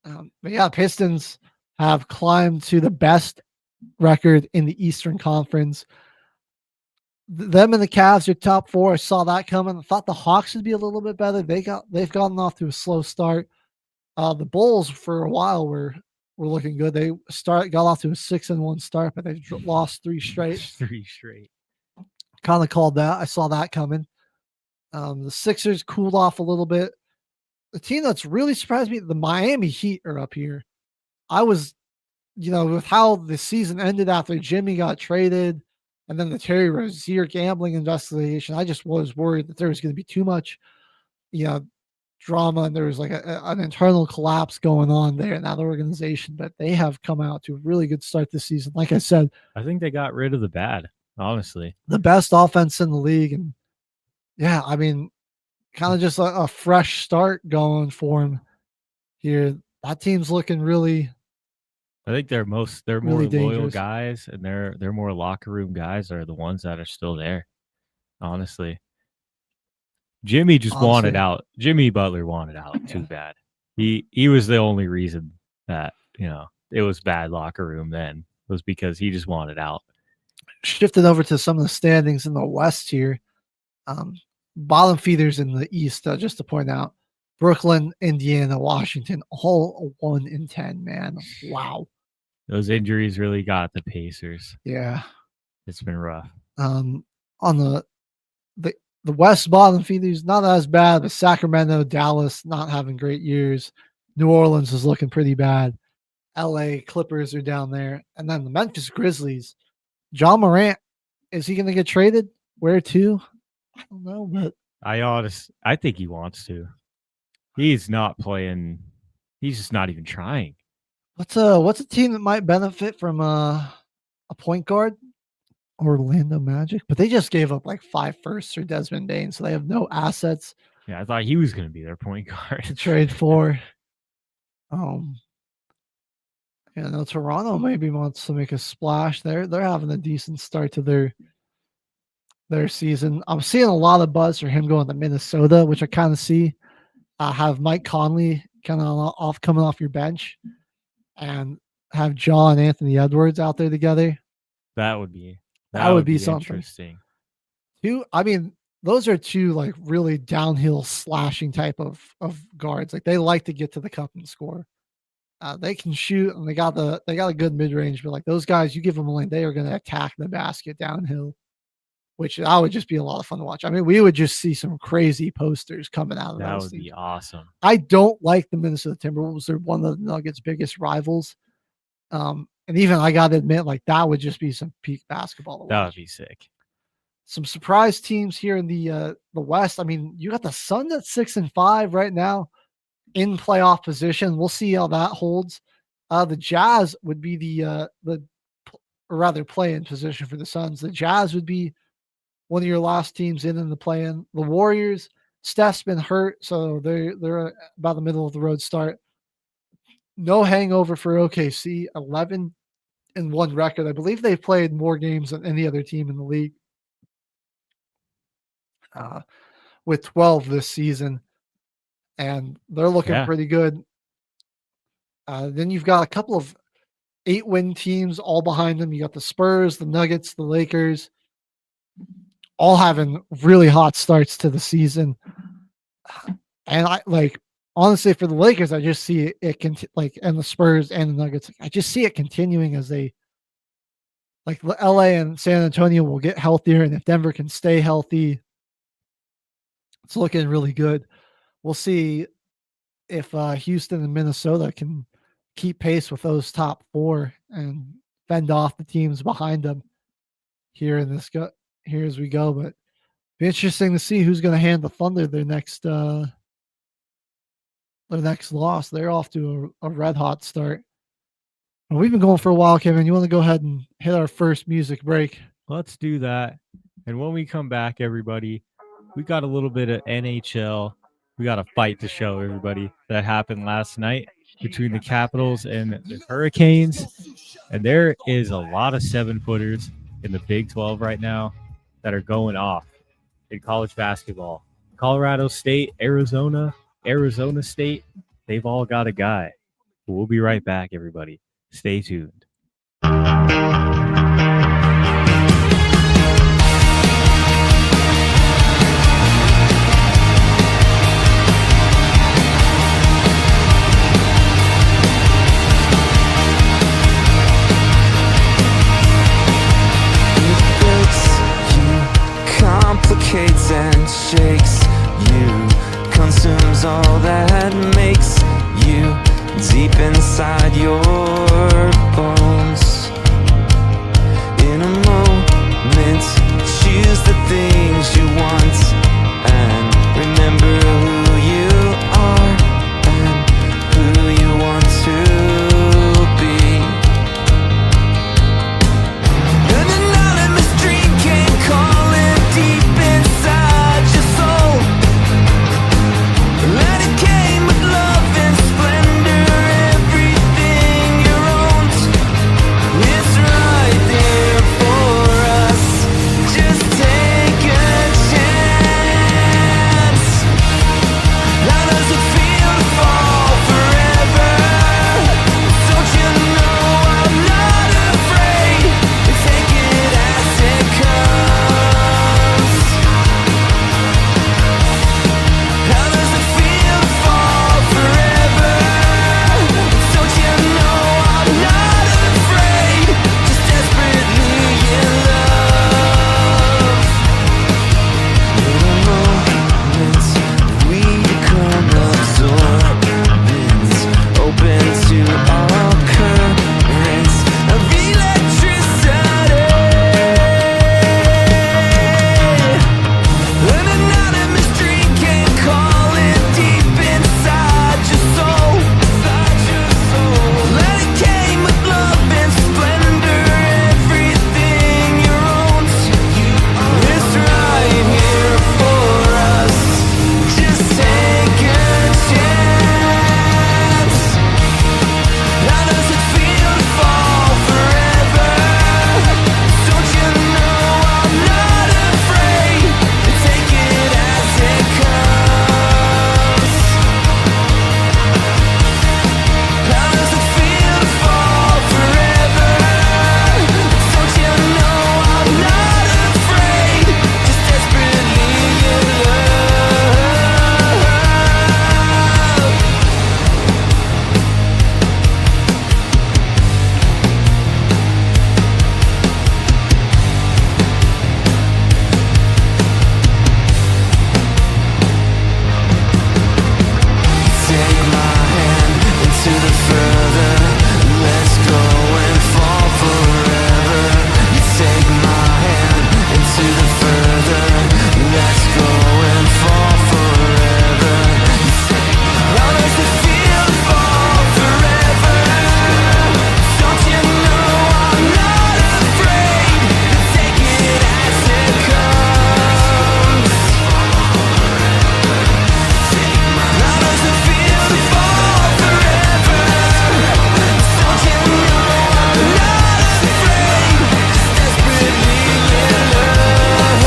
But yeah, Pistons have climbed to the best record in the Eastern Conference. Them and the Cavs are top 4. I saw that coming. I thought the Hawks would be a little bit better. They've gotten off to a slow start. The Bulls for a while were looking good. They got off to a 6-1 start, but they lost 3 straight. 3 straight. Kind of called that. I saw that coming. The Sixers cooled off a little bit. The team that's really surprised me, the Miami Heat are up here. I was, with how the season ended after Jimmy got traded and then the Terry Rozier gambling investigation, I just was worried that there was going to be too much, drama, and there was like an internal collapse going on there in that organization. But they have come out to a really good start this season. Like I said, I think they got rid of the bad, honestly. The best offense in the league. And yeah, I mean, kind of just a fresh start going for him here. That team's looking really. I think they're really more dangerous. loyal guys, and they're more locker room guys are the ones that are still there. Honestly, Jimmy wanted out. Jimmy Butler wanted out too bad. He was the only reason that it was bad locker room then, was because he just wanted out. Shifted over to some of the standings in the West here. Bottom feeders in the East, just to point out, Brooklyn, Indiana, Washington, all 1-10, man. Wow. Those injuries really got the Pacers. Yeah. It's been rough. On the West bottom feeders, not as bad, but Sacramento, Dallas, not having great years. New Orleans is looking pretty bad. LA Clippers are down there. And then the Memphis Grizzlies. John Morant, is he going to get traded? Where to? I don't know, but I think he wants to. He's not playing. He's just not even trying. What's a team that might benefit from a point guard? Orlando Magic, but they just gave up like 5 firsts for Desmond Bain, so they have no assets. Yeah, I thought he was going to be their point guard to trade for. Toronto maybe wants to make a splash. They're having a decent start to their season. I'm seeing a lot of buzz for him going to Minnesota, which I kind of see. Have Mike Conley kind of coming off your bench, and have John Anthony Edwards out there together. That would be something interesting. Those are 2 like really downhill slashing type of guards. Like they like to get to the cup and score. They can shoot, and they got a good mid range. But like those guys, you give them a lane, they are going to attack the basket downhill, which that would just be a lot of fun to watch. I mean, we would just see some crazy posters coming out of that. Those would things. Be awesome. I don't like the Minnesota Timberwolves. They're one of the Nuggets' biggest rivals. And even I got to admit, like that would just be some peak basketball. That would be sick. Some surprise teams here in the West. I mean, you got the Suns at 6-5 right now in playoff position. We'll see how that holds. The Jazz would be play-in position for the Suns. The Jazz would be one of your last teams in the play-in. The Warriors, Steph's been hurt, so they're about the middle of the road start. No hangover for OKC, 11-1 record. I believe they've played more games than any other team in the league, with 12 this season, and they're looking pretty good. Then you've got a couple of 8-win teams all behind them. You got the Spurs, the Nuggets, the Lakers, all having really hot starts to the season. And honestly, for the Lakers, I just see and the Spurs and the Nuggets, I just see it continuing as they, LA and San Antonio will get healthier, and if Denver can stay healthy, it's looking really good. We'll see if Houston and Minnesota can keep pace with those top 4 and fend off the teams behind them here as we go. But be interesting to see who's going to hand the Thunder their next loss. They're off to a red hot start. Well, we've been going for a while, Kevin. You want to go ahead and hit our first music break? Let's do that. And when we come back, everybody, we got a little bit of NHL. We got a fight to show everybody that happened last night between the Capitals and the Hurricanes. And there is a lot of 7-footers in the Big 12 right now that are going off in college basketball. Colorado State, Arizona State, they've all got a guy. We'll be right back, everybody. Stay tuned. Complicates and shakes you, consumes all that makes you deep inside your bones. In a moment, choose the things you want and remember who you are and who you want to be. An anonymous dream came calling deep inside your soul. Let it came with love and splendor, everything you owned. It's right there for us. Just take a chance. How does it feel to fall forever? Don't you know I'm not afraid to take it as it comes? How does it feel to fall forever? Don't you know I'm not afraid? Just desperately in love. In a moment, we become absorbent, open to all currents of electricity. An anonymous dream came calling deep inside your soul. Let it came with love and splendor, everything you owned. It's right here for us. Just take a chance. How does it feel to fall forever? Don't you know I'm not afraid to take it as it comes? How does it feel to fall forever? Don't you know I'm not afraid? Just desperately in love. Take my hand into the further. Let's go and fall forever. You take my hand into the further. Let's go and fall forever. How does it feel to fall forever? Don't you know I'm not afraid to take it as it comes? How does it feel to fall forever? Don't you know I'm not afraid? Just desperately in love.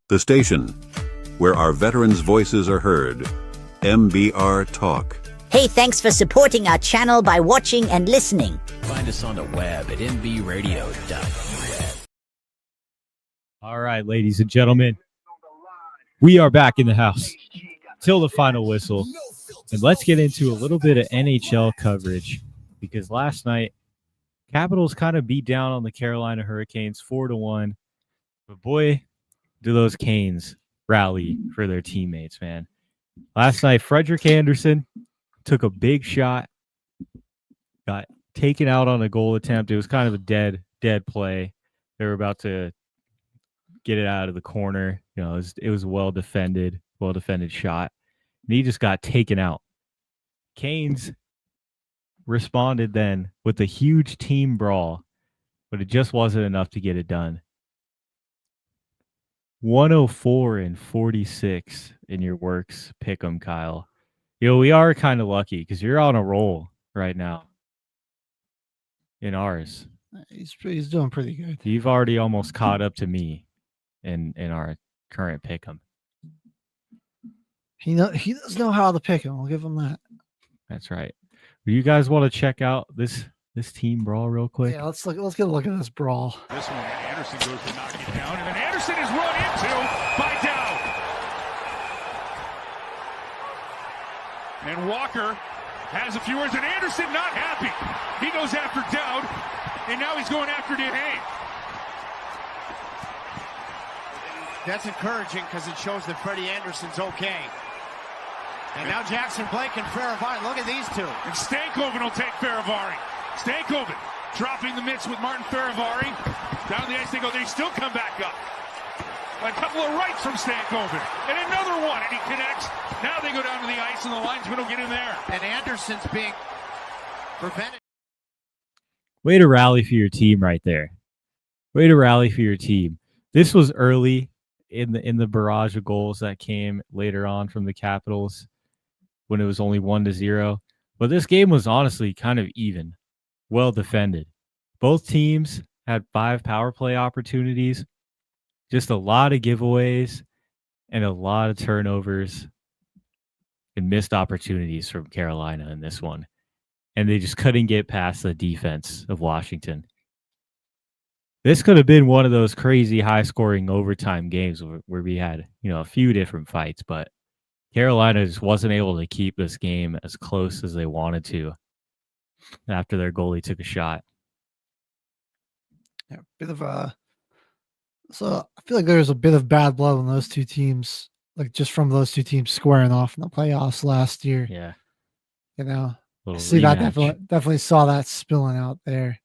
The station where our veterans' voices are heard. MBR Talk. Hey, thanks for supporting our channel by watching and listening. Find us on the web at nbradio.us. All right, ladies and gentlemen, we are back in the house till the final whistle. And let's get into a little bit of NHL coverage because last night, Capitals kind of beat down on the Carolina Hurricanes 4-1. But boy, do those Canes rally for their teammates, man. Last night, Frederick Anderson took a big shot got taken out on a goal attempt. It was kind of a dead play. They were about to get it out of the corner. It was a well defended shot. And he just got taken out. Canes responded then with a huge team brawl, but it just wasn't enough to get it done. 104-46 in your works pick 'em, Kyle. We are kind of lucky because you're on a roll right now in ours. He's doing pretty good. You've already almost caught up to me in our current pick 'em. He does know how to pick him. I'll give him that. That's right. Do you guys want to check out this team brawl real quick? Yeah, let's get a look at this brawl. This one, Anderson goes to knock it down, and then Anderson is run into by Dowd. And Walker has a few words, and Anderson not happy. He goes after Dowd, and now he's going after DeHane. That's encouraging because it shows that Freddie Anderson's okay. And now Jackson Blake and Faravari. Look at these two. And Stankoven will take Faravari. Stankoven dropping the mitts with Martin Faravari. Down the ice they go. They still come back up. A couple of rights from Stankoven. And another one. And he connects. Now they go down to the ice and the linesman will get in there. And Anderson's being prevented. Way to rally for your team right there. Way to rally for your team. This was early in the barrage of goals that came later on from the Capitals when it was only 1-0. But this game was honestly kind of even, well defended. Both teams had 5 power play opportunities, just a lot of giveaways and a lot of turnovers and missed opportunities from Carolina in this one. And they just couldn't get past the defense of Washington. This could have been one of those crazy high-scoring overtime games where we had, a few different fights, but Carolina just wasn't able to keep this game as close as they wanted to after their goalie took a shot. Yeah, so I feel like there's a bit of bad blood on those two teams, like just from those two teams squaring off in the playoffs last year. Yeah. I see that definitely saw that spilling out there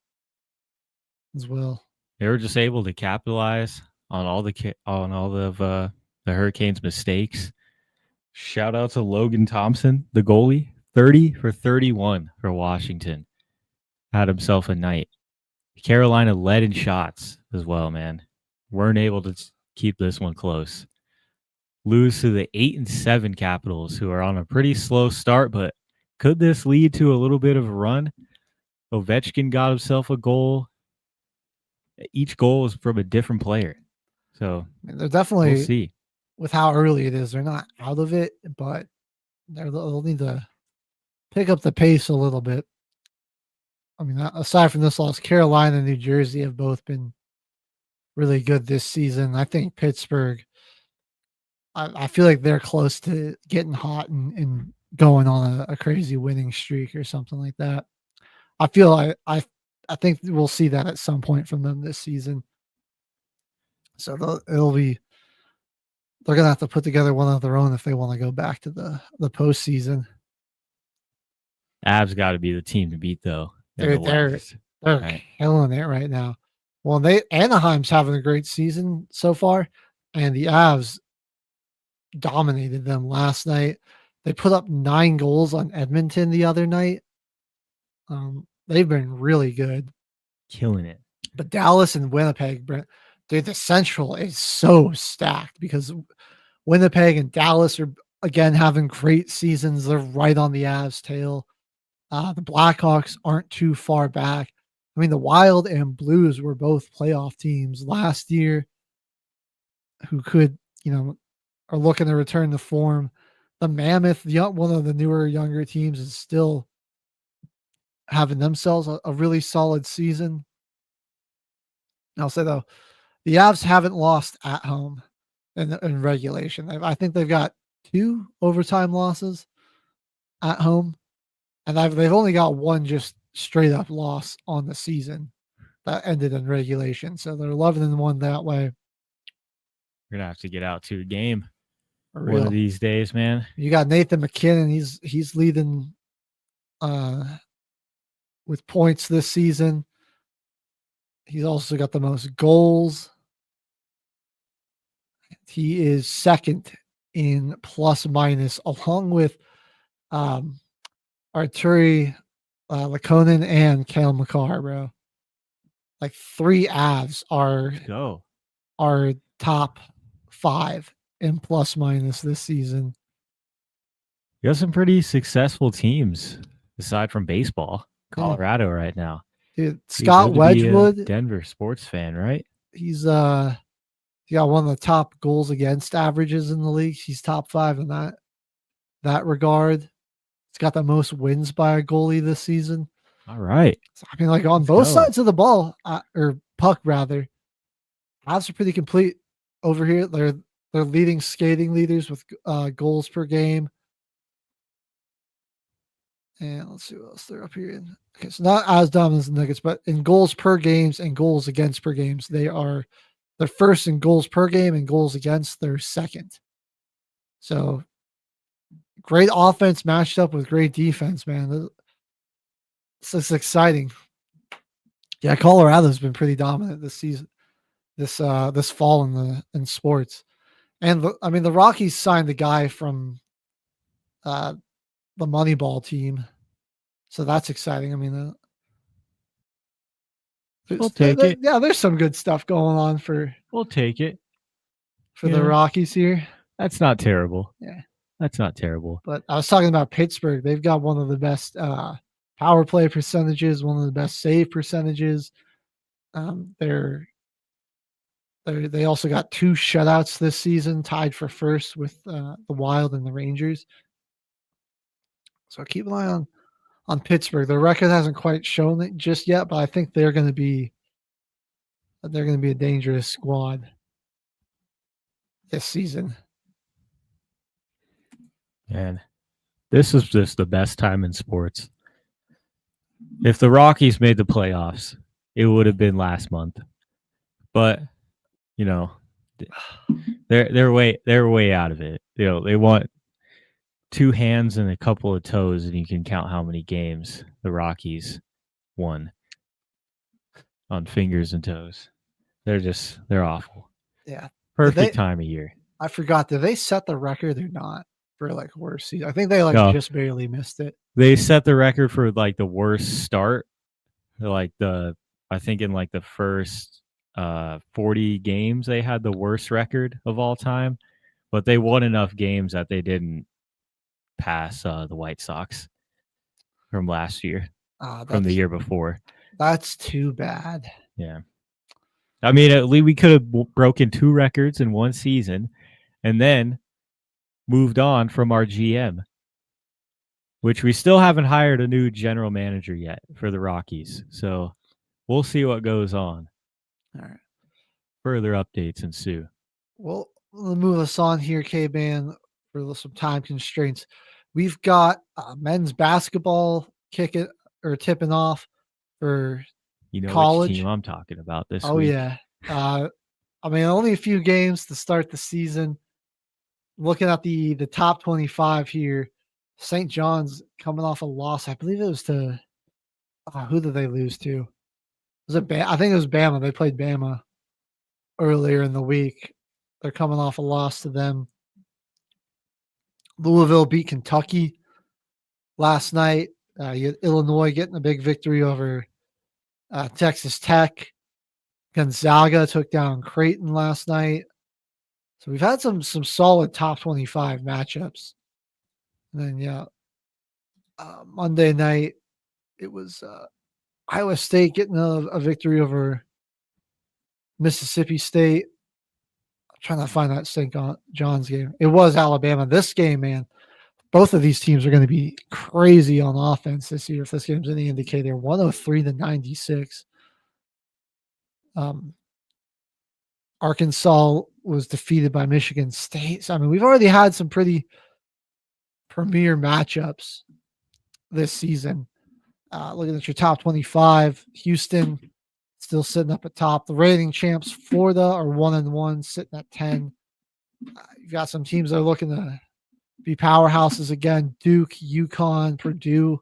as well. They were just able to capitalize on all of the Hurricanes' mistakes. Shout out to Logan Thompson, the goalie, 30 for 31 for Washington. Had himself a night. Carolina led in shots as well, man. Weren't able to keep this one close. Lose to the 8-7 Capitals, who are on a pretty slow start, but could this lead to a little bit of a run? Ovechkin got himself a goal. Each goal is from a different player. So they're definitely, we'll see. With how early it is, they're not out of it, but they'll need to pick up the pace a little bit. I mean, aside from this loss, Carolina and New Jersey have both been really good this season. I think Pittsburgh, I feel like they're close to getting hot and going on a crazy winning streak or something like that. I think we'll see that at some point from them this season. So they're going to have to put together one of their own if they want to go back to the postseason. Avs got to be the team to beat, though. They're right. Killing it right now. Well, Anaheim's having a great season so far, and the Avs dominated them last night. They put up 9 goals on Edmonton the other night. They've been really good. Killing it. But Dallas and Winnipeg, dude, the Central is so stacked because Winnipeg and Dallas are, again, having great seasons. They're right on the Avs' tail. The Blackhawks aren't too far back. I mean, the Wild and Blues were both playoff teams last year who could, are looking to return to form. The Mammoth, one of the newer, younger teams, is still having themselves a really solid season. I'll say, though, the Avs haven't lost at home in regulation. I think they've got 2 overtime losses at home, and they've only got 1 just straight up loss on the season that ended in regulation. So they're 11-1 that way. We're gonna have to get out to a game one of these days, man. You got Nathan McKinnon. He's leading with points this season. He's also got the most goals. He is second in plus minus, along with Arturi Lakonen and Kale McCarr, bro. Like 3 Avs are top 5 in plus minus this season. You got some pretty successful teams aside from baseball. Colorado right now. Dude, Scott Wedgwood, Denver sports fan, right? He's he got one of the top goals against averages in the league. He's top 5 in that regard. He's got the most wins by a goalie this season. All right. So, I mean, like on both sides of the ball, or puck rather, Avs are pretty complete over here. They're leading skating leaders with goals per game. And let's see what else they're up here in. Okay, so not as dominant as the Nuggets, but in goals per games and goals against per games, they're first in goals per game and goals against. They're second. So great offense matched up with great defense, man. This is exciting. Yeah, Colorado's been pretty dominant this season, this fall in sports. And the Rockies signed the guy from the Moneyball team, so that's exciting. I mean, we'll take it. Yeah, there's some good stuff going on We'll take it for the Rockies here. That's not terrible. Yeah, that's not terrible. But I was talking about Pittsburgh. They've got one of the best power play percentages, one of the best save percentages. They also got 2 shutouts this season, tied for first with the Wild and the Rangers. So keep an eye on Pittsburgh. Their record hasn't quite shown it just yet, but I think they're going to be a dangerous squad this season. Man, this is just the best time in sports. If the Rockies made the playoffs, it would have been last month. But they're way out of it. They want 2 hands and a couple of toes, and you can count how many games the Rockies won on fingers and toes. They're awful. Yeah. Perfect time of year. I forgot. Did they set the record or not for worst season? I think they just barely missed it. They set the record for the worst start. I think in the first 40 games, they had the worst record of all time, but they won enough games that they didn't pass the White Sox from last year, from the year before. That's too bad. Yeah. I mean, at least we could have broken 2 records in one season and then moved on from our GM, which we still haven't hired a new general manager yet for the Rockies. So we'll see what goes on. All right. Further updates ensue. Well, we'll move us on here, Caveman, for some time constraints. We've got men's basketball tipping off for college. Which team I'm talking about this week. Oh, yeah. Only a few games to start the season. Looking at the top 25 here, St. John's coming off a loss. I believe it was to who did they lose to? Was it I think it was Bama. They played Bama earlier in the week. They're coming off a loss to them. Louisville beat Kentucky last night. You had Illinois getting a big victory over Texas Tech. Gonzaga took down Creighton last night. So we've had some solid top 25 matchups. And then, Monday night, it was Iowa State getting a victory over Mississippi State. I'm trying to find that St. John's game. It was Alabama. This game, man, both of these teams are going to be crazy on offense this year. If this game's any indicator, 103-96. Arkansas was defeated by Michigan State. So, we've already had some pretty premier matchups this season. Looking at your top 25, Houston still sitting up at top. The reigning champs, Florida, are 1-1, sitting at 10. You've got some teams that are looking to be powerhouses again. Duke, UConn, Purdue.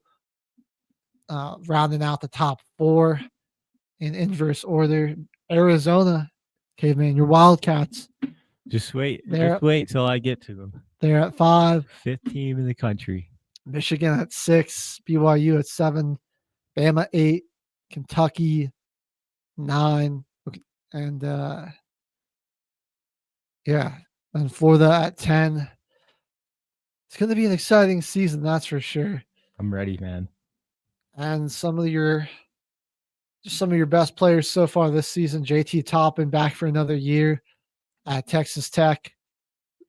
rounding out the top 4 in inverse order. Arizona, Caveman, your Wildcats. Just wait till I get to them. They're at 5. 5th team in the country. Michigan at 6. BYU at 7. Bama 8. Kentucky 9. And and Florida at 10. It's going to be an exciting season, that's for sure. I'm ready, man. And some of your best players so far this season, JT Toppin back for another year at Texas Tech,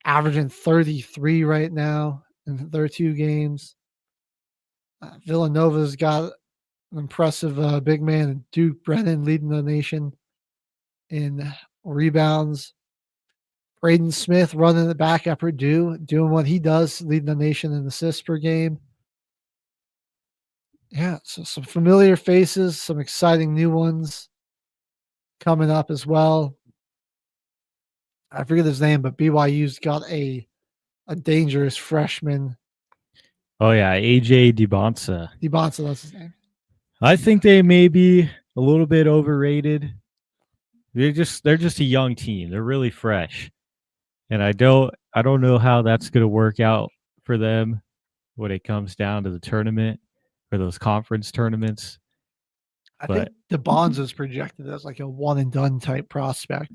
averaging 33 right now in 32 games. Villanova's got an impressive big man, Duke Brennan, leading the nation in rebounds. Braden Smith running it back at Purdue, doing what he does, leading the nation in assists per game. Yeah, so some familiar faces, some exciting new ones coming up as well. I forget his name, but BYU's got a dangerous freshman. Oh yeah, AJ DeBonsa. DeBonsa, that's his name. I think they may be a little bit overrated. They're just a young team. They're really fresh. And I don't know how that's going to work out for them when it comes down to the tournament or those conference tournaments. I think DeBonza is projected as like a one and done type prospect.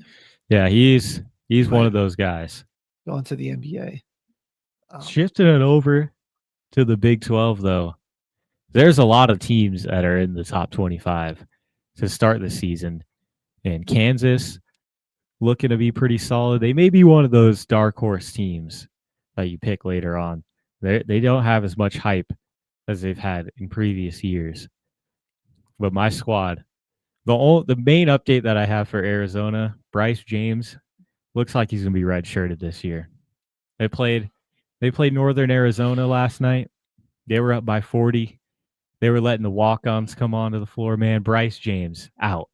Yeah, he's one of those guys. Going to the NBA. Shifting it over to the Big 12, though, there's a lot of teams that are in the top 25 to start the season. And Kansas looking to be pretty solid. They may be one of those dark horse teams that you pick later on. They don't have as much hype as they've had in previous years. But my squad, the main update that I have for Arizona, Bryce James, looks like he's going to be redshirted this year. They played Northern Arizona last night. They were up by 40. They were letting the walk-ons come onto the floor, man. Bryce James out.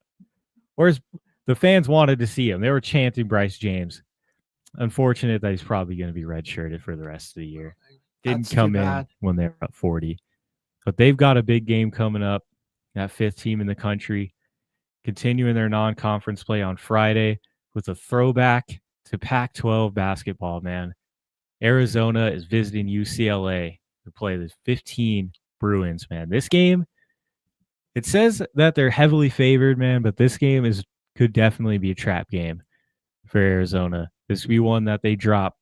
Whereas the fans wanted to see him. They were chanting Bryce James. Unfortunate that he's probably going to be redshirted for the rest of the year. Didn't come in when they were up 40. But they've got a big game coming up. That 5th team in the country. Continuing their non-conference play on Friday with a throwback to Pac-12 basketball, man. Arizona is visiting UCLA to play the 15 Bruins, man. This game, it says that they're heavily favored, man, but this game could definitely be a trap game for Arizona. This would be one that they drop.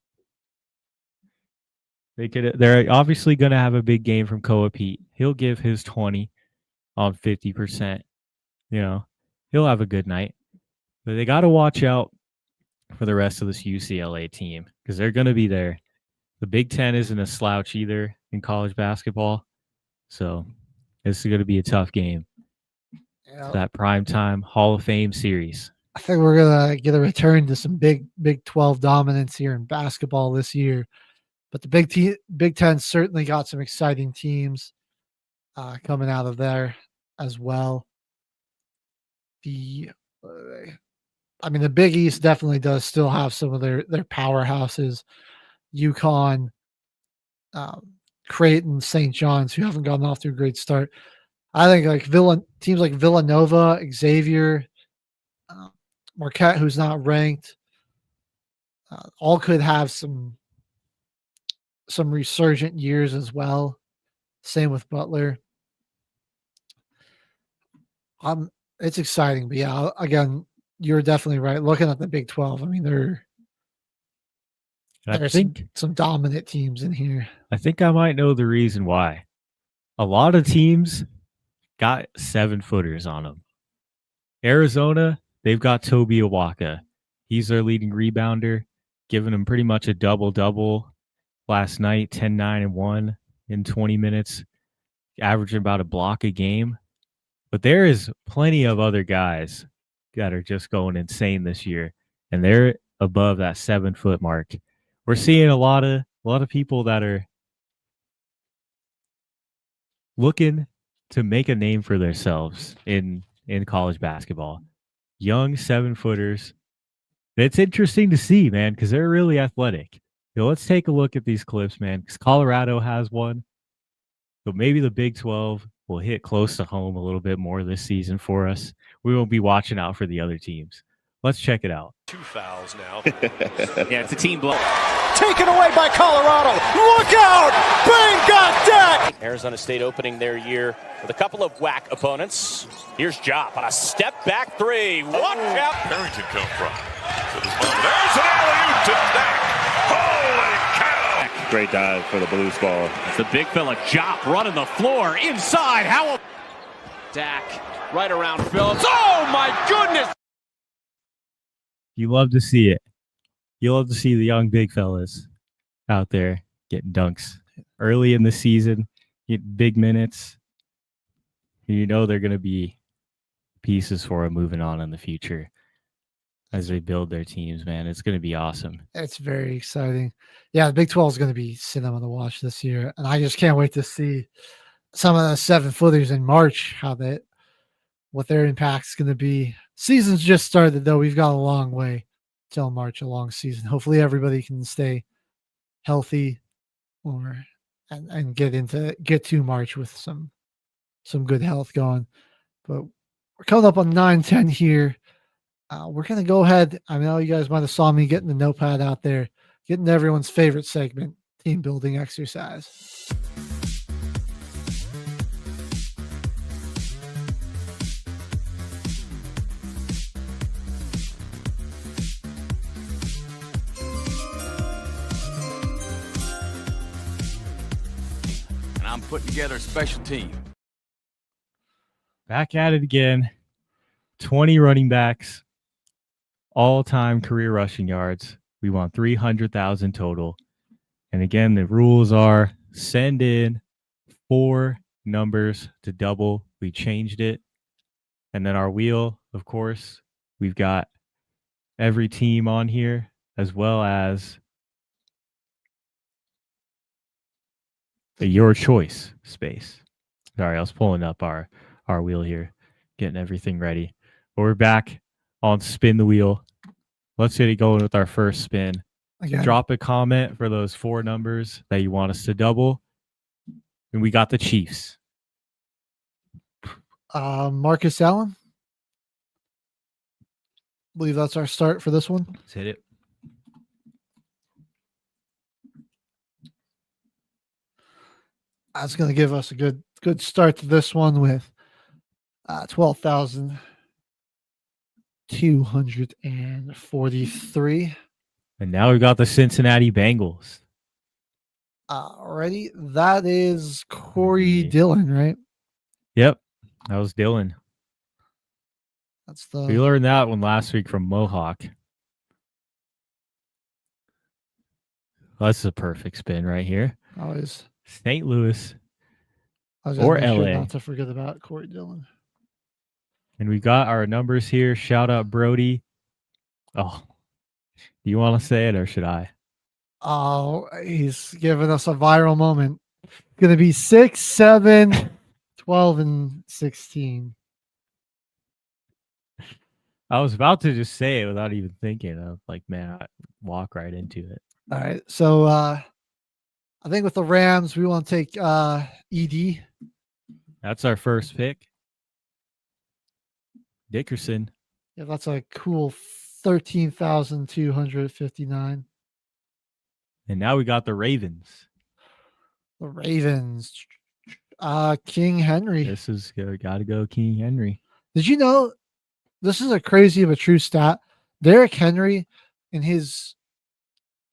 They're obviously going to have a big game from Koa Pete. He'll give his 20 on 50%. You know, he'll have a good night. But they got to watch out for the rest of this UCLA team because they're going to be there. The Big Ten isn't a slouch either in college basketball. So this is going to be a tough game. Yeah. That primetime Hall of Fame series. I think we're going to get a return to some Big 12 dominance here in basketball this year. But the Big Ten certainly got some exciting teams coming out of there as well. The Big East definitely does still have some of their powerhouses. UConn, Creighton, St. John's, who haven't gotten off to a great start. I think teams like Villanova, Xavier, Marquette, who's not ranked, all could have some resurgent years as well. Same with Butler. It's exciting, but yeah, again, you're definitely right. Looking at the Big 12, I mean, there's some dominant teams in here. I think I might know the reason why. A lot of teams got 7-footers on them. Arizona, they've got Toby Awaka. He's their leading rebounder, giving them pretty much a double-double last night, 10, 9, and 1 in 20 minutes, averaging about a block a game. But there is plenty of other guys that are just going insane this year, and they're above that 7-foot mark. We're seeing a lot of people that are looking to make a name for themselves in college basketball. Young 7-footers. It's interesting to see, man, because they're really athletic. Let's take a look at these clips, man, because Colorado has one. But maybe the Big 12 will hit close to home a little bit more this season for us. We will be watching out for the other teams. Let's check it out. 2 fouls now. Yeah, it's a team blow. Taken away by Colorado. Look out! Bang got deck! Arizona State opening their year with a couple of whack opponents. Here's Jop on a step back three. Watch out! Barrington come from? So there's an alley-oop to Dak. Holy cow! Great dive for the Blues ball. It's the big fella Jop running the floor inside. Howell. Dak right around Phillips. Oh my goodness! You love to see it. You love to see the young big fellas out there getting dunks early in the season, get big minutes. You know they're going to be pieces for them moving on in the future as they build their teams, man. It's going to be awesome. It's very exciting. Yeah, the Big 12 is going to be cinema to watch this year, and I just can't wait to see some of the 7-footers in March, what their impact's going to be. Season's just started, though. We've got a long way till March, a long season. Hopefully everybody can stay healthy and get to March with some good health going. But we're coming up on 9:10 here. We're going to go ahead. I know you guys might have saw me getting the notepad out there, getting everyone's favorite segment, team building exercise. I'm putting together a special team. Back at it again. 20 running backs, all-time career rushing yards. We want 300,000 total. And again, the rules are send in 4 numbers to double. We changed it. And then our wheel, of course, we've got every team on here, as well as your choice space. Sorry, I was pulling up our wheel here, getting everything ready. But we're back on Spin the Wheel. Let's get it going with our first spin. Again. Drop a comment for those 4 numbers that you want us to double. And we got the Chiefs. Marcus Allen. I believe that's our start for this one. Let's hit it. That's going to give us a good start to this one with 12,243. And now we've got the Cincinnati Bengals. Already, that is Corey Dillon, right? Yep, that was Dillon. We learned that one last week from Mohawk. That's a perfect spin right here. Always. St. Louis or LA. Sure not to forget about Corey Dillon. And we got our numbers here. Shout out Brody. Oh, do you want to say it or should I? Oh, he's giving us a viral moment. Going to be 6, 7, 12, and 16. I was about to just say it without even thinking. I was like, man, I walk right into it. All right. So I think with the Rams, we want to take ED. That's our first pick. Dickerson. Yeah, that's a cool 13,259. And now we got the Ravens. The Ravens. King Henry. This is got to go King Henry. Did you know this is a crazy of a true stat? Derrick Henry in his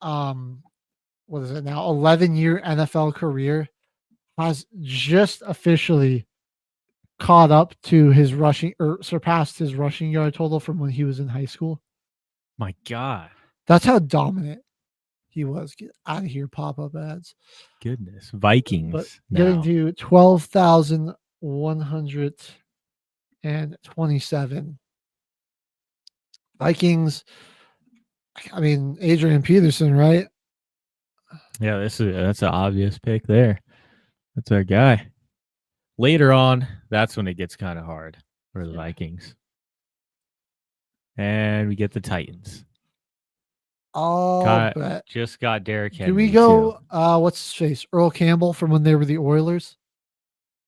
what is it now, 11-year NFL career has just officially caught up to his rushing or surpassed his rushing yard total from when he was in high school. My God. That's how dominant he was. Get out of here, pop-up ads. Goodness. Vikings. But getting to 12,127. Vikings. I mean, Adrian Peterson, right? Yeah, that's an obvious pick there. That's our guy. Later on, that's when it gets kind of hard for the Vikings. And we get the Titans. Just got Derrick Henry. Do we go, what's his face? Earl Campbell from when they were the Oilers?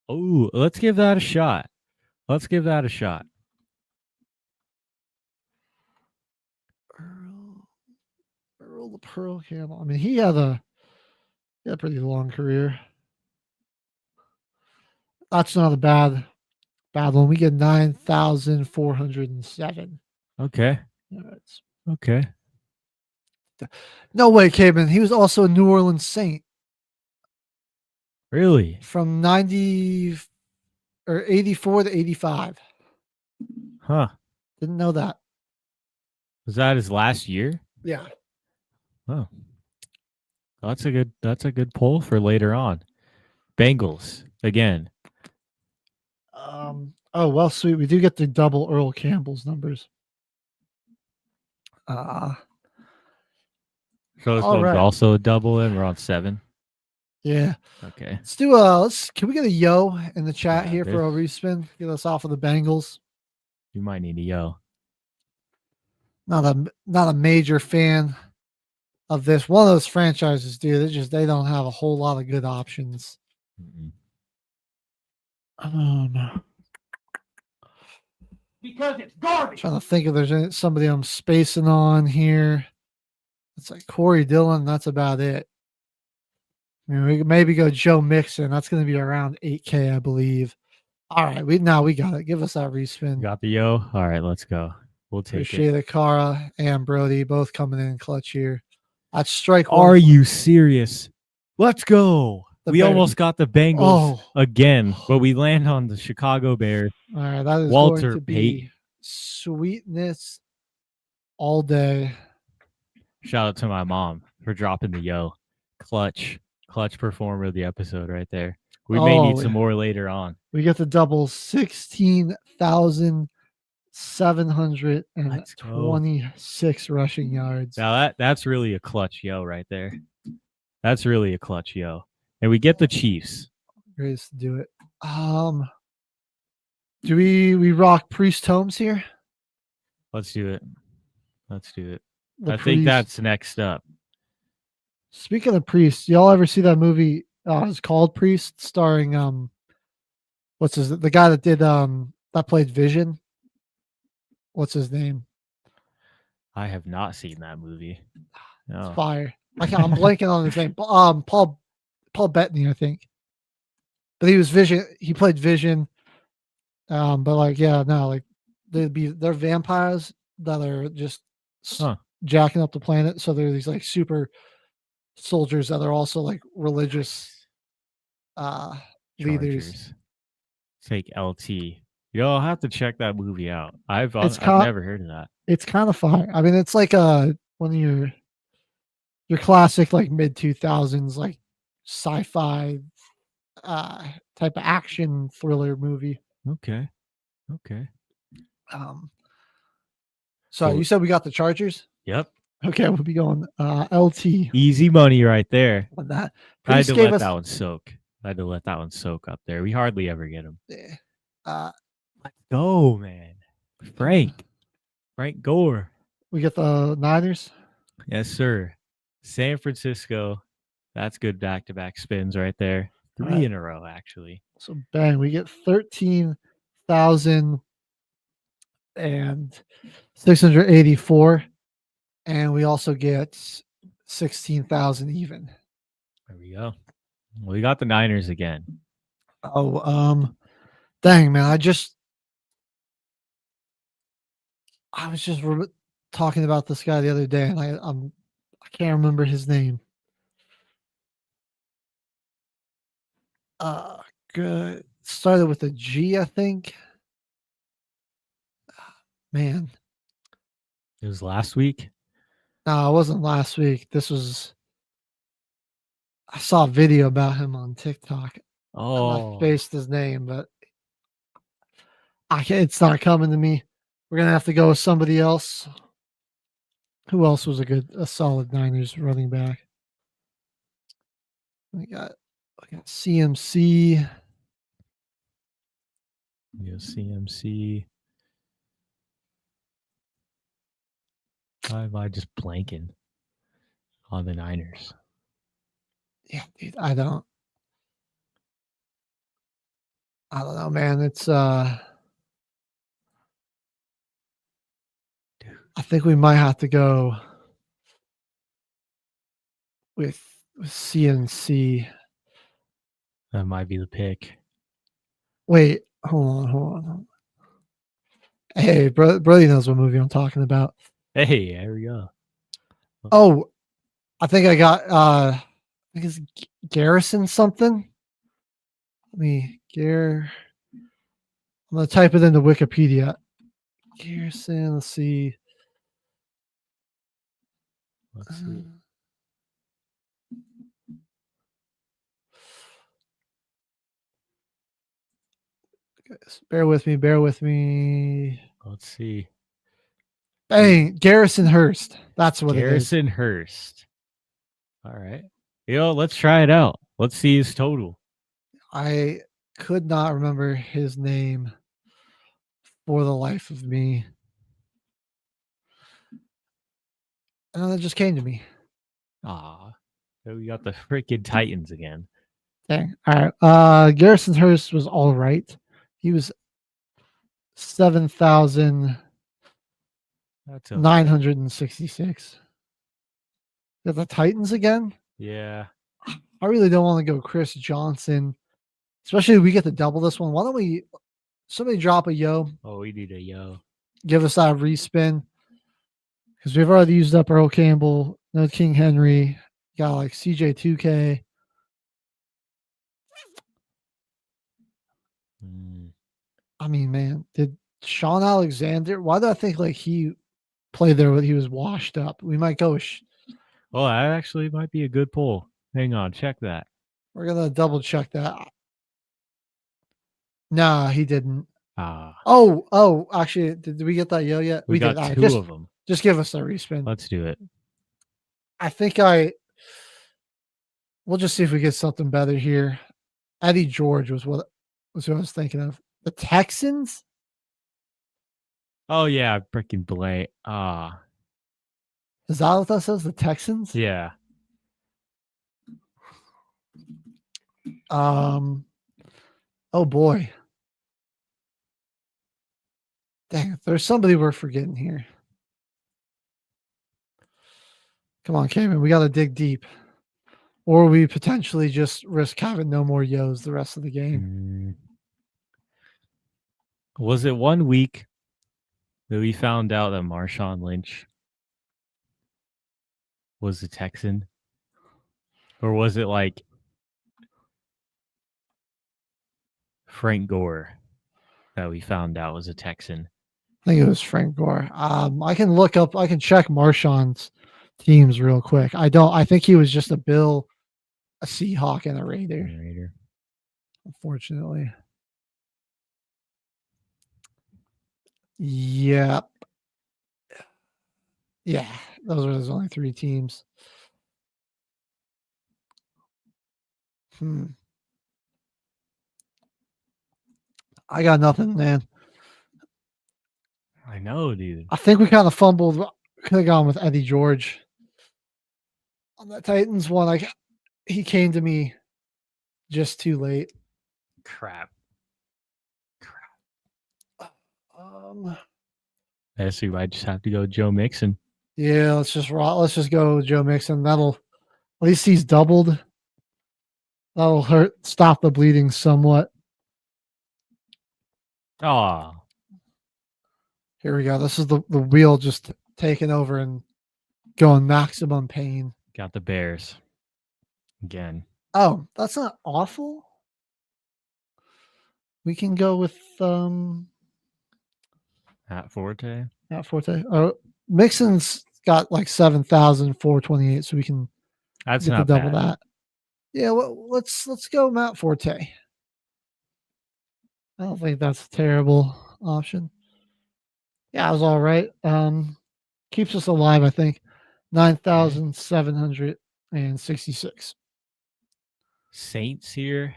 Oh, let's give that a shot. Let's give that a shot. Earl the Pearl Camel. I mean, he had a pretty long career. That's not a bad one. We get 9,407. Okay. That's Okay. no way, Caveman. He was also a New Orleans Saint. Really? From 90 or 84 to 85. Huh. Didn't know that. Was that his last year? Yeah. Oh. That's a good poll for later on. Bengals again. Oh well, sweet. We do get the double Earl Campbell's numbers. So this all one's right. also a double, and we're on 7. Yeah. Okay. Let's do can we get a yo in the chat here for a respin? Get us off of the Bengals. You might need a yo. Not a major fan of this. One of those franchises, dude. They don't have a whole lot of good options. Because it's garbage. Trying to think if there's somebody I'm spacing on here. It's like Corey Dillon. That's about it. I mean, we could maybe go Joe Mixon. That's going to be around 8K, I believe. All right, we got it. Give us that respin. Got the yo. All right, let's go. We'll take Appreciate it. Kara and Brody both coming in clutch here. That's strike one. Are you serious? Let's go. We Bears. almost got the Bengals again, but we land on the Chicago Bears. All right, that is Walter going to be Payton. sweetness all day. Shout out to my mom for dropping the yo. Clutch performer of the episode right there. We may need some more later on. We get the double 16,726 rushing yards. Now that's really a clutch yo right there. That's really a clutch yo. And we get the Chiefs. Greatest to do it. Do we rock Priest Holmes here? Let's do it. The I think that's next up. Speaking of Priest, y'all ever see that movie? It's called Priest, starring the guy that did that played Vision. What's his name? I have not seen that movie. No. It's fire. I'm blanking on his name. Paul Bettany, I think. But he was Vision. He played Vision. They're vampires that are just jacking up the planet. So they're these like super soldiers that are also like religious leaders. Take LT. I'll have to check that movie out. I've never heard of that. It's kind of fire. I mean, it's like one of your classic like mid 2000s like sci-fi type of action thriller movie. Okay. So you said we got the Chargers? Yep. Okay, we'll be going LT. Easy money right there. On that. I had to let that one soak. Up there. We hardly ever get them. Yeah. Let's go, man. Frank Gore. We get the Niners. Yes, sir. San Francisco. That's good back-to-back spins right there. 3 in a row, actually. So bang, we get 13,684, and we also get 16,000 even. There we go. We got the Niners again. Dang, man, I was just talking about this guy the other day, and I can't remember his name. Good. Started with a G, I think. Man. It was last week? No, it wasn't last week. I saw a video about him on TikTok. I spaced his name, but it's not coming to me. We're gonna have to go with somebody else. Who else was a solid Niners running back? We got CMC. CMC. Why am I just blanking on the Niners? Yeah, dude, I don't. I don't know, man. It's I think we might have to go with CNC. That might be the pick. Wait, hold on. Hey, Brody knows what movie I'm talking about. Hey, there we go. Oh, I think I got I think it's Garrison something. Let me I'm gonna type it into Wikipedia. Garrison, let's see. Let's see. Bear with me. Let's see. Hey, Garrison Hurst. That's what it is. Garrison Hurst. All right. Let's try it out. Let's see his total. I could not remember his name for the life of me. And then it just came to me. Ah. So we got the freaking Titans again. Dang. All right. Garrison Hurst was all right. He was 7,966. Got the Titans again? Yeah. I really don't want to go Chris Johnson, especially if we get to double this one. Why don't somebody drop a yo? Oh, we need a yo. Give us that respin. Because we've already used up Earl Campbell, no King Henry, got like CJ2K. I mean, man, did Sean Alexander? Why do I think like he played there when he was washed up? We might go. Well, that actually might be a good pull. Hang on, check that. We're gonna double check that. Nah, he didn't. Oh, actually, did we get that yo yet? We got did. two of them. Just give us a respin. Let's do it. I think we'll just see if we get something better here. Eddie George was what I was thinking of. The Texans? Oh yeah, freaking Blake. Is that what that says? The Texans? Yeah. Oh boy. Dang, there's somebody we're forgetting here. Come on, Caveman, we gotta dig deep. Or we potentially just risk having no more yos the rest of the game. Was it 1 week that we found out that Marshawn Lynch was a Texan? Or was it like Frank Gore that we found out was a Texan? I think it was Frank Gore. I can check Marshawn's teams real quick. I think he was just a Bill, a Seahawk, and a Raider. Unfortunately. Yep. Yeah, those are his only 3 teams. I got nothing, man. I know, dude. I think we kind of fumbled. Could have gone with Eddie George on the Titans one. He came to me just too late. Crap. Yes, we might just have to go Joe Mixon. Yeah, let's just go with Joe Mixon. At least he's doubled. That'll stop the bleeding somewhat. Oh. Here we go. This is the wheel just taking over and going maximum pain. Got the Bears. Again. Oh, that's not awful. We can go with At Forte. Oh, Mixon's got like 7,428, so we can That's get not the double bad. that. Yeah, well, let's go Matt Forte. I don't think that's a terrible option. Yeah, it was all right. Keeps us alive, I think. 9,766. Saints here.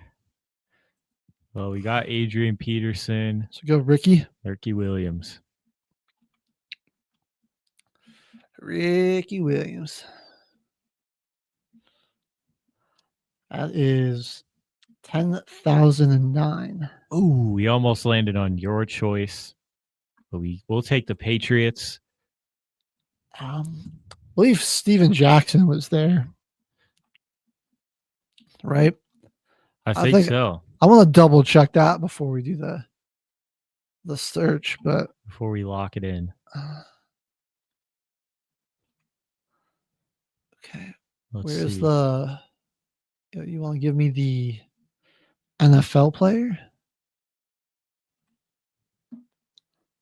Well, we got Adrian Peterson. So go Ricky Williams. Ricky Williams. That is 10,009. Ooh, we almost landed on your choice, but we'll take the Patriots. I believe Steven Jackson was there, right? I think so. I want to double check that before we do the search, but before we lock it in. Okay. Let's see. You want to give me the NFL player?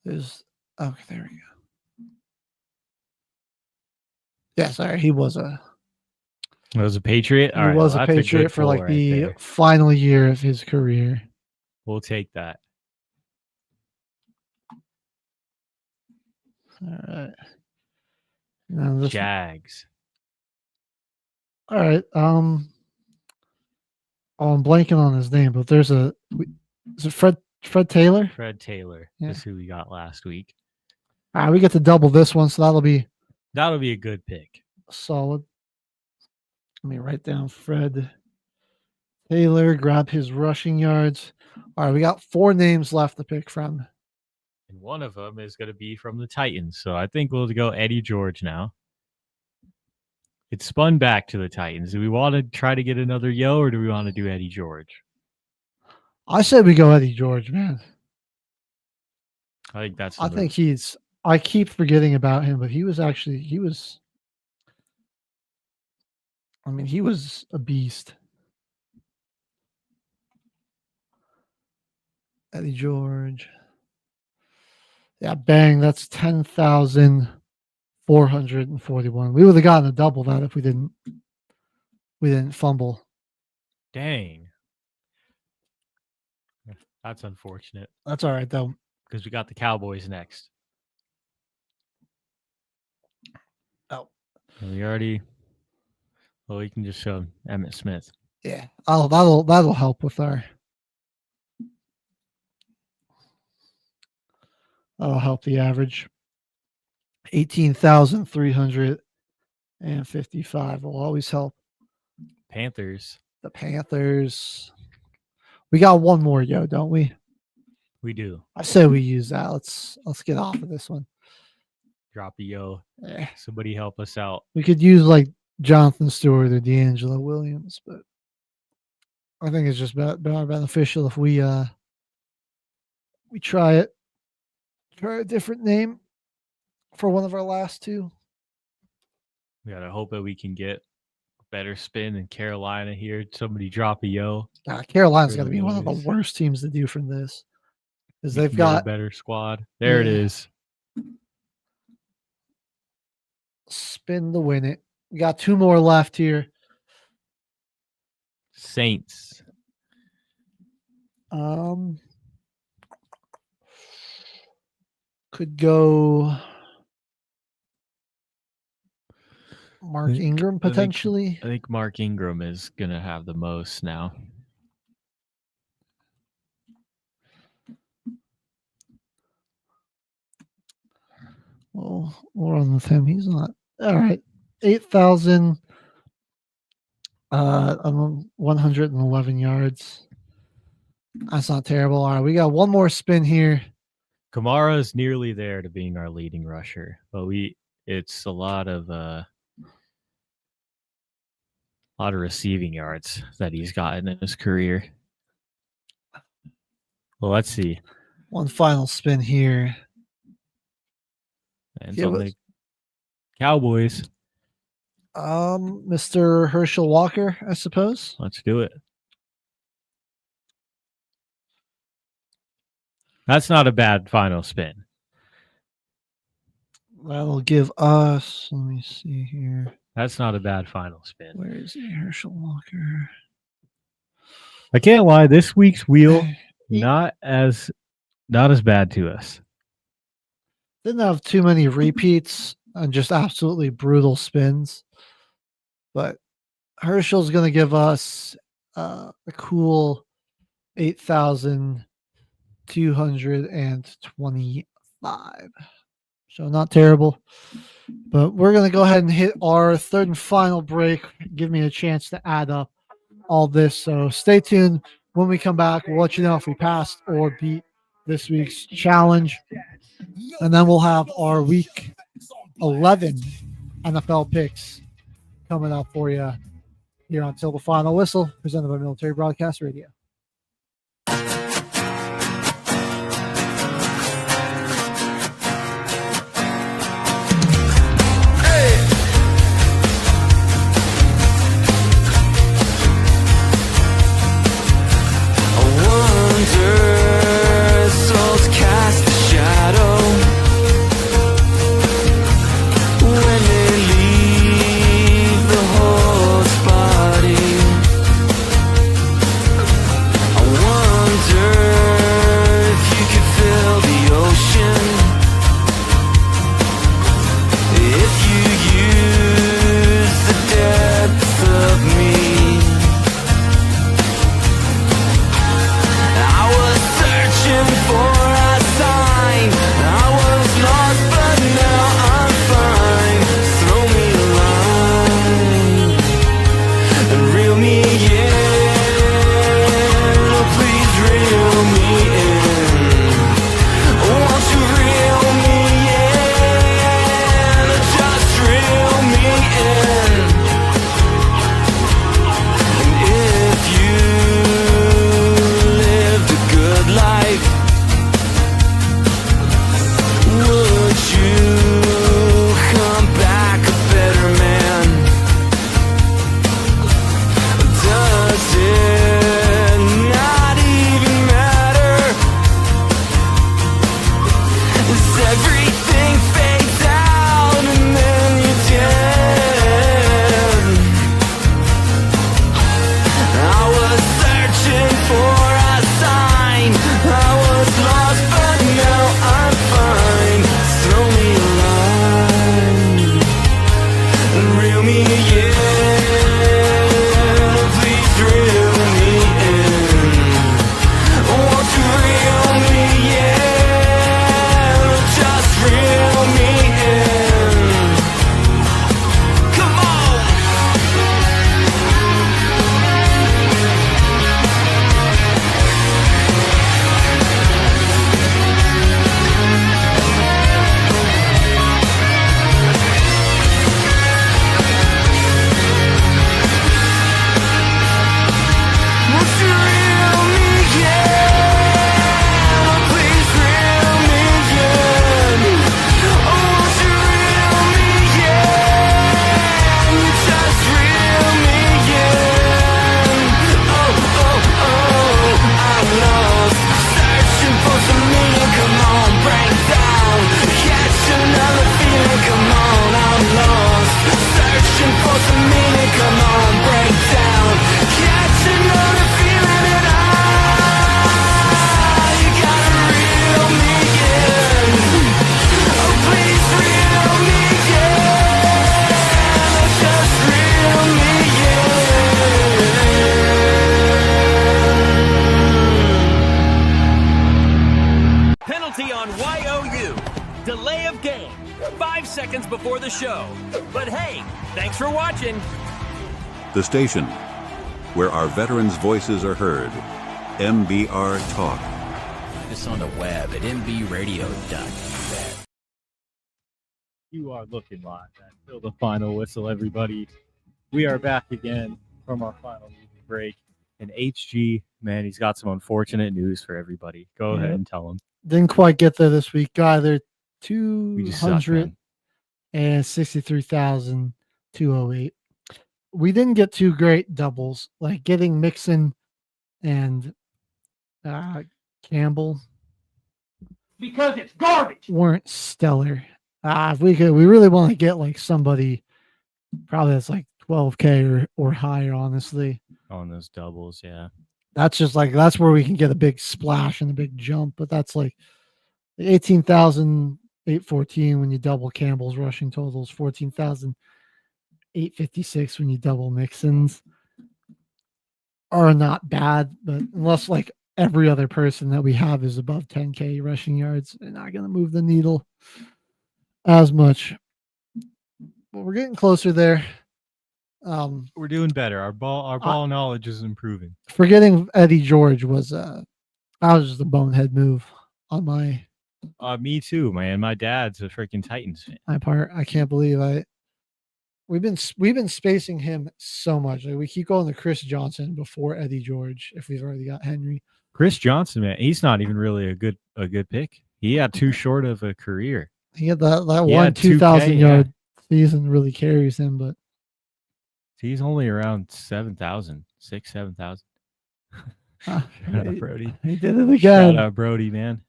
Okay, there we go. Yeah, sorry, he was a Patriot. He was a Patriot for like the final year of his career. We'll take that. All right. Now Jags. All right. I'm blanking on his name, but is it Fred Taylor? Fred Taylor. Yeah. That's who we got last week. All right, we get to double this one, so that'll be a good pick. Solid. Let me write down Fred Taylor, grab his rushing yards. All right, we got 4 names left to pick from. And one of them is going to be from the Titans. So I think we'll go Eddie George now. It spun back to the Titans. Do we want to try to get another Yo, or do we want to do Eddie George? I said we go Eddie George, man. I think that's I keep forgetting about him, but he was a beast. Eddie George. Yeah, bang, that's 10,441. We would have gotten a double that if we didn't fumble. Dang. That's unfortunate. That's all right, though. Because we got the Cowboys next. Oh. And we can just show Emmitt Smith. Yeah. That'll help with our. That'll help the average. 18,355 will always help. Panthers. The Panthers. We got one more, Yo, don't we? We do. I say we use that. Let's get off of this one. Drop a Yo. Somebody help us out. We could use like Jonathan Stewart or D'Angelo Williams, but I think it's just more beneficial if we try it. Try a different name for one of our last 2. We gotta hope that we can get a better spin in Carolina here. Somebody drop a Yo. Carolina's got to be one of the worst teams to do from this, because they've got a better squad. There it is. Spin to win it. We got 2 more left here. Saints. Could go Mark Ingram potentially. I think Mark Ingram is going to have the most now. Well, we're on with him. He's not. All right. 8,000 111 yards. That's not terrible. All right, we got one more spin here. Kamara is nearly there to being our leading rusher, but it's a lot of receiving yards that he's gotten in his career. Well, let's see. One final spin here. And it's on the Cowboys. Mr. Herschel Walker, I suppose. Let's do it. That's not a bad final spin. That'll give us, let me see here. That's not a bad final spin. Where is he, Herschel Walker? I can't lie, this week's wheel not as bad to us. Didn't have too many repeats and just absolutely brutal spins. But Herschel's going to give us a cool 8,225. So not terrible. But we're going to go ahead and hit our third and final break. Give me a chance to add up all this. So stay tuned. When we come back, we'll let you know if we passed or beat this week's challenge. And then we'll have our week 11 NFL picks coming up for you here on Till the Final Whistle, presented by Military Broadcast Radio. Souls cast a shadow when they leave the host body. I wonder if you could feel the ocean if you use the depth of me. I was searching for a sign. I was lost, but now I'm fine. Throw me a line and reel me in. Oh, please reel me in. Won't you reel me in? Just reel me in. And if you lived a good life, would you come back a better man? Does it not even matter? As everything fades out and then you're dead. I was searching for a sign. I was lost, but now I'm fine. Throw me a line and reel me in. Please reel me in. Won't you reel me in? Just reel me in. Come on. Won't you reel me in? Please reel me in. Won't you reel me in? Just reel me in. Oh, I'm lost, searching for some meaning. Come on, break down, catch another feeling. Come on, I'm lost, searching for some meaning. Come on, break down, catch another feeling. And you gotta reel me in. Oh, please reel me in. Just reel me in. Penalty on YOU. Delay of game. 5 seconds before the show. But hey, thanks for watching. The station where our veterans' voices are heard. MBR Talk. Find us on the web at mbradio.us. You are looking live at Till the Final Whistle, everybody. We are back again from our final music break. And HG, man, he's got some unfortunate news for everybody. Go ahead and tell him. Didn't quite get there this week, either. We just suck, man. 263,208. We didn't get two great doubles, like getting Mixon and Campbell. Because it's garbage. Weren't stellar. If we really want to get like somebody probably that's like 12K or higher, honestly. On those doubles, yeah. That's just like, that's where we can get a big splash and a big jump, but that's like 18,814 when you double Campbell's rushing totals, 14,856 when you double Mixon's. Are not bad, but unless like every other person that we have is above 10K rushing yards, they're not going to move the needle as much. But we're getting closer there. We're doing better. Our ball knowledge is improving. Forgetting Eddie George was that was just a bonehead move on my me too, man. My dad's a freaking Titans fan. my part. I can't believe we've been spacing him so much. Like, we keep going to Chris Johnson before Eddie George if we've already got Henry. Chris Johnson, man, he's not even really a good pick. He had too short of a career. He had that one 2,000 yard season really carries him, but he's only around 7,000. Shout out Brody. He did it again. Shout out Brody, man.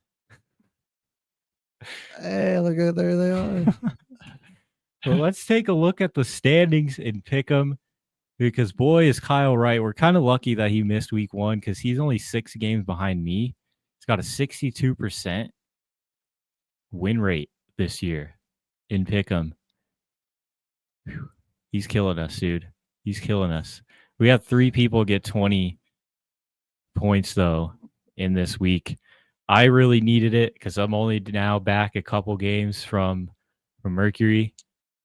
Hey, look at there they are. Well, let's take a look at the standings and pick them, because boy is Kyle right. We're kind of lucky that he missed week 1 because he's only 6 games behind me. He's got a 62% win rate this year in pick'em. He's killing us, dude. He's killing us. We had 3 people get 20 points though in this week. I really needed it because I'm only now back a couple games from Mercury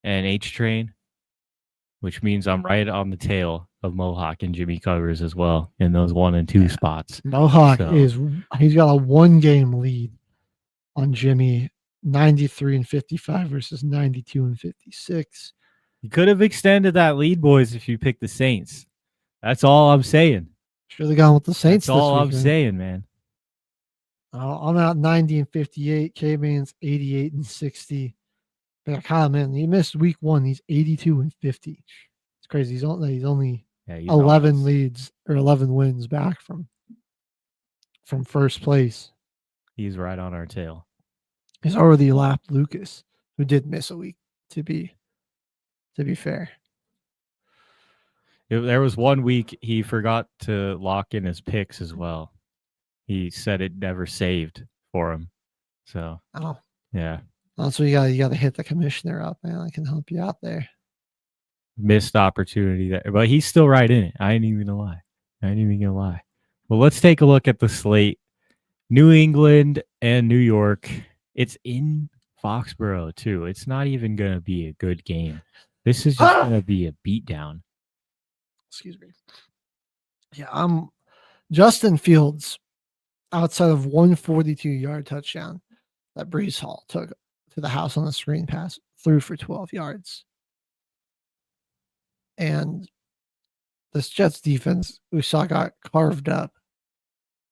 and H Train, which means I'm right on the tail of Mohawk and Jimmy Covers as well in those 1 and 2 spots. Mohawk he's got a 1-game lead on Jimmy, 93 and 55 versus 92 and 56. You could have extended that lead, boys, if you picked the Saints. That's all I'm saying. Should have gone with the Saints. That's all I'm saying, man. I'm out 90 and 58. Caveman's 88 and 60. But Kyle, man, he missed week 1. He's 82 and 50. It's crazy. He's only 11 leads or 11 wins back from first place. He's right on our tail. He's already lapped Lucas, who did miss a week. To be fair, there was 1 week he forgot to lock in his picks as well. He said it never saved for him. So, yeah. That's what you got to hit the commissioner up, man. I can help you out there. Missed opportunity there, but he's still right in it. I ain't even gonna lie. Well, let's take a look at the slate. New England and New York. It's in Foxborough too. It's not even gonna be a good game. This is just gonna be a beatdown. Excuse me. Yeah, Justin Fields, outside of 142-yard touchdown that Brees Hall took to the house on the screen pass, threw for 12 yards. And this Jets defense we saw got carved up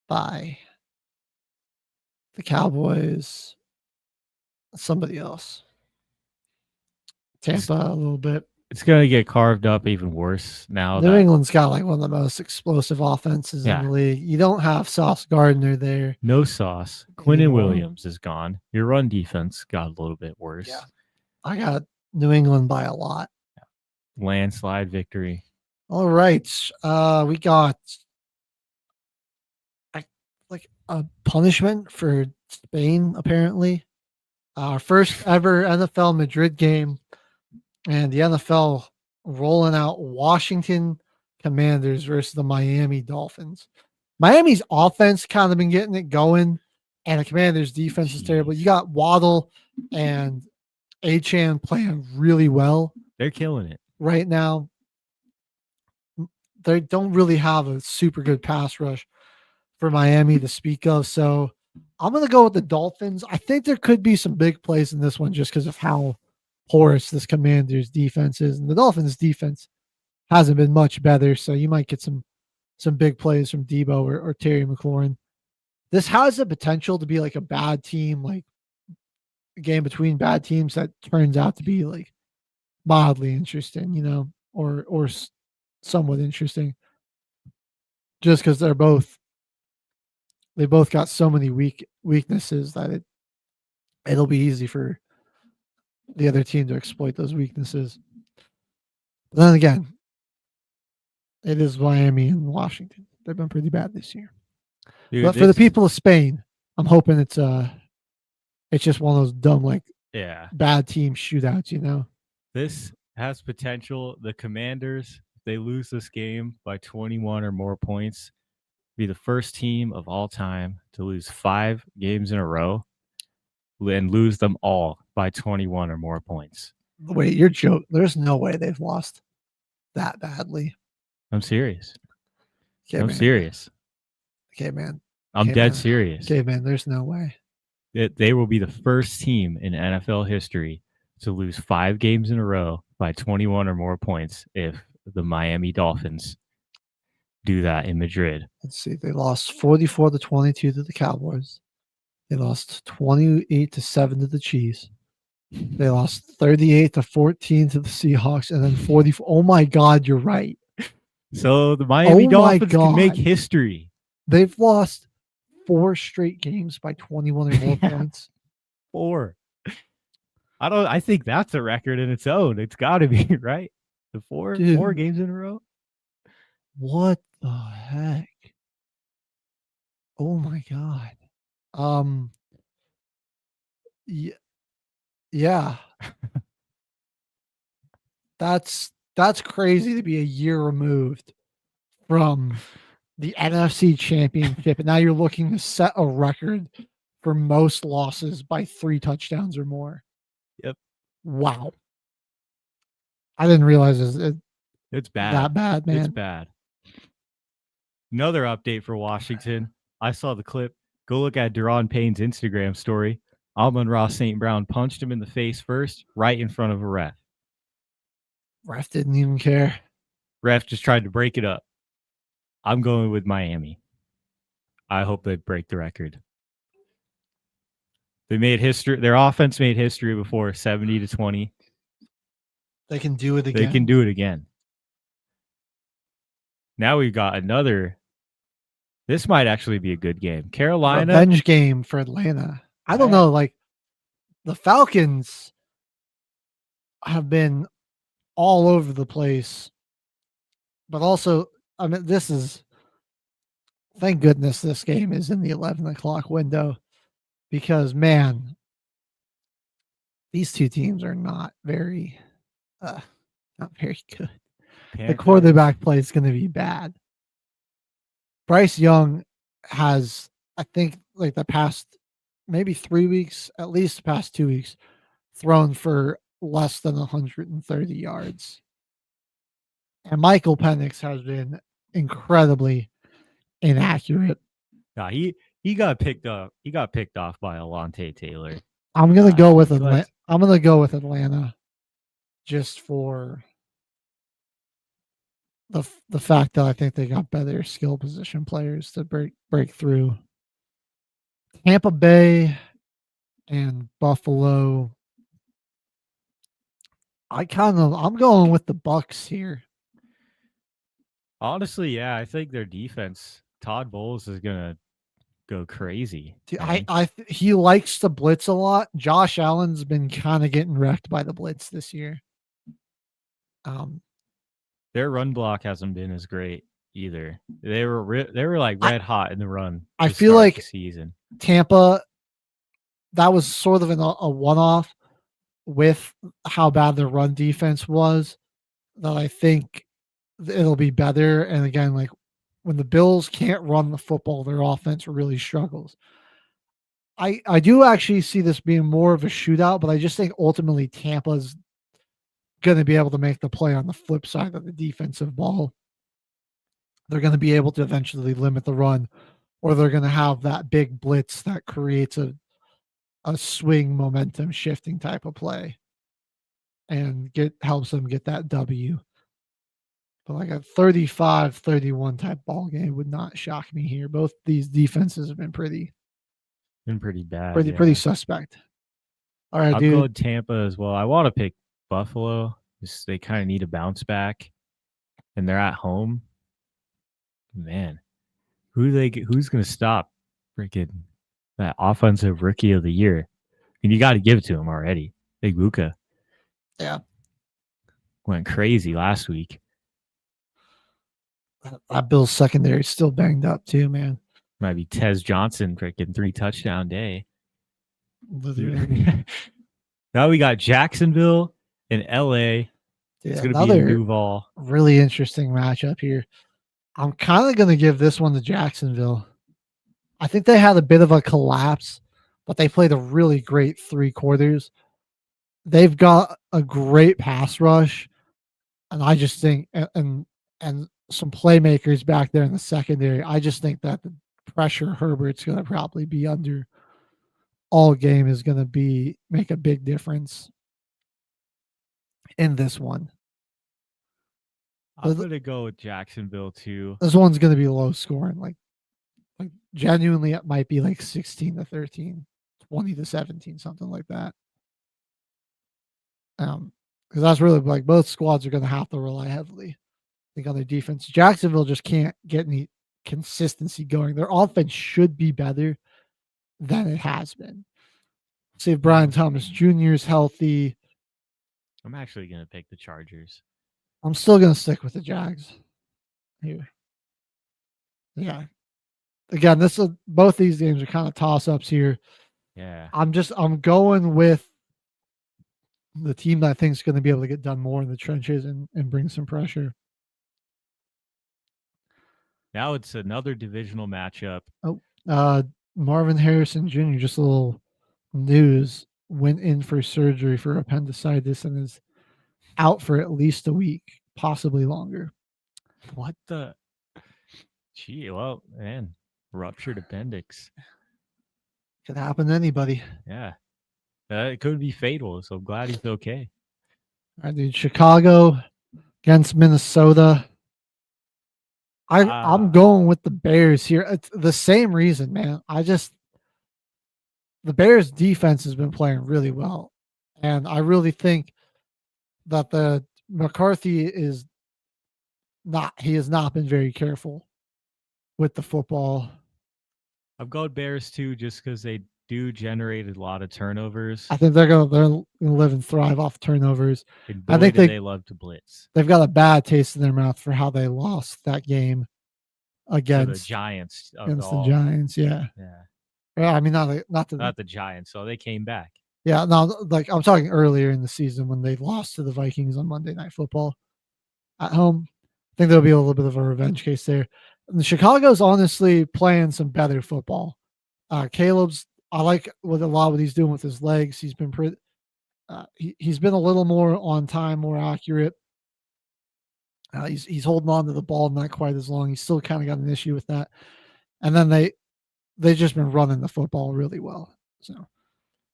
by the Cowboys, somebody else. Tampa a little bit. It's going to get carved up even worse now. New England's got like one of the most explosive offenses in the league. You don't have Sauce Gardner there. No Sauce. Quinnen Williams is gone. Your run defense got a little bit worse. Yeah. I got New England by a lot. Landslide victory. All right. We got like a punishment for Spain, apparently. Our first ever NFL Madrid game. And the NFL rolling out Washington Commanders versus the Miami Dolphins. Miami's offense kind of been getting it going, and the Commanders' defense is terrible. You got Waddle and Achane playing really well. They're killing it right now. They don't really have a super good pass rush for Miami to speak of. So I'm going to go with the Dolphins. I think there could be some big plays in this one just because of how porous this Commanders defense is, and the Dolphins defense hasn't been much better, so you might get some big plays from Debo or Terry McLaurin. This has the potential to be like a bad team, like a game between bad teams that turns out to be like mildly interesting, or somewhat interesting, just because they both got so many weaknesses that it'll be easy for the other team to exploit those weaknesses. But then again, it is Miami and Washington. They've been pretty bad this year. Dude, but for the people of Spain, I'm hoping it's just one of those dumb bad team shootouts. This has potential. The Commanders, if they lose this game by 21 or more points, be the first team of all time to lose 5 games in a row and lose them all by 21 or more points. Wait, you're joking. There's no way they've lost that badly. I'm serious. Okay, I'm man. serious. Okay, man. I'm Okay, dead man. serious. Okay, man. There's no way. They will be the first team in NFL history to lose 5 games in a row by 21 or more points if the Miami Dolphins do that in Madrid. Let's see. They lost 44-22 to the Cowboys. They lost 28-7 to the Chiefs. They lost 38-14 to the Seahawks, and then 44. Oh my God, you're right. So the Miami Dolphins can make God. history. They've lost 4 straight games by 21 or more points. 4. I think that's a record in its own. It's got to be, right? The 4 Dude. games in a row. What the heck? Oh my God. Yeah. That's crazy to be a year removed from the NFC Championship, and now you're looking to set a record for most losses by 3 touchdowns or more. Yep. Wow. I didn't realize it's bad. That bad, man. It's bad. Another update for Washington. I saw the clip. Go look at Deron Payne's Instagram story. Amon-Ra St. Brown punched him in the face first, right in front of a ref. Ref didn't even care. Ref just tried to break it up. I'm going with Miami. I hope they break the record. They made history. Their offense made history before, 70-20. They can do it again. They can do it again. Now we've got another. This might actually be a good game. Carolina. Revenge game for Atlanta. I don't know. Like, the Falcons have been all over the place. But also, I mean, thank goodness this game is in the 11 o'clock window. Because, man, these two teams are not very good. The quarterback play is going to be bad. Bryce Young has, I think, like the past maybe 3 weeks, at least the past 2 weeks, thrown for less than 130 yards. And Michael Penix has been incredibly inaccurate. Nah, he got picked up. He got picked off by Alontae Taylor. I'm gonna go with Atlanta. I'm gonna go with Atlanta, just for the fact that I think they got better skill position players to break through. Tampa Bay and Buffalo. I'm going with the Bucks here. Honestly, yeah, I think their defense, Todd Bowles, is gonna go crazy. He likes to blitz a lot. Josh Allen's been kind of getting wrecked by the blitz this year. Their run block hasn't been as great either. They were like red hot in the run. I feel like the season. Tampa, that was sort of a one-off with how bad their run defense was, that I think it'll be better. And again, like when the Bills can't run the football, their offense really struggles. I do actually see this being more of a shootout, but I just think ultimately Tampa's going to be able to make the play on the flip side of the defensive ball. They're going to be able to eventually limit the run, or they're going to have that big blitz that creates a swing momentum shifting type of play and helps them get that W. But like a 35-31 type ball game would not shock me here. Both these defenses have been pretty bad. Pretty suspect. All right, I'll dude. go Tampa as well. I want to pick Buffalo. They kind of need a bounce back, and they're at home. Man, who's going to stop freaking that offensive rookie of the year? And you got to give it to him already. Big Buka. Yeah. Went crazy last week. That Bills secondary is still banged up too, man. Might be Tez Johnson freaking 3 touchdown day. Literally. Now we got Jacksonville and LA. It's going to be in Duval. Really interesting matchup here. I'm kind of going to give this one to Jacksonville. I think they had a bit of a collapse, but they played a really great 3 quarters. They've got a great pass rush. And I just think, and some playmakers back there in the secondary, I just think that the pressure Herbert's going to probably be under all game is going to make a big difference in this one. I'm going to go with Jacksonville too. This one's going to be low scoring. Like genuinely, it might be like 16-13, 20-17, something like that. Because that's really like both squads are going to have to rely heavily, I think, on their defense. Jacksonville just can't get any consistency going. Their offense should be better than it has been. See if Brian Thomas Jr. is healthy. I'm actually going to pick the Chargers. I'm still going to stick with the Jags here. Yeah. Again, both these games are kind of toss-ups here. Yeah. I'm going with the team that I think is going to be able to get done more in the trenches and bring some pressure. Now it's another divisional matchup. Marvin Harrison Jr., just a little news, went in for surgery for appendicitis and is out for at least a week, possibly longer. What the? Gee, well, man, ruptured appendix. Could happen to anybody. Yeah. It could be fatal, so I'm glad he's okay. All right, dude. Chicago against Minnesota. I'm going with the Bears here. It's the same reason, man. The Bears defense has been playing really well. And I really think that the McCarthy has not been very careful with the football. I'm going Bears too, just because they do generate a lot of turnovers. I think they're gonna live and thrive off turnovers. And I think they love to blitz. They've got a bad taste in their mouth for how they lost that game against the Giants. Against the Giants, yeah. I mean, not the Giants. So they came back. Yeah, no, like I'm talking earlier in the season when they lost to the Vikings on Monday Night Football at home. I think there'll be a little bit of a revenge case there. And Chicago's honestly playing some better football. I like what he's doing with his legs. He's been he's been a little more on time, more accurate. He's holding on to the ball not quite as long. He's still kind of got an issue with that. And then they've just been running the football really well. So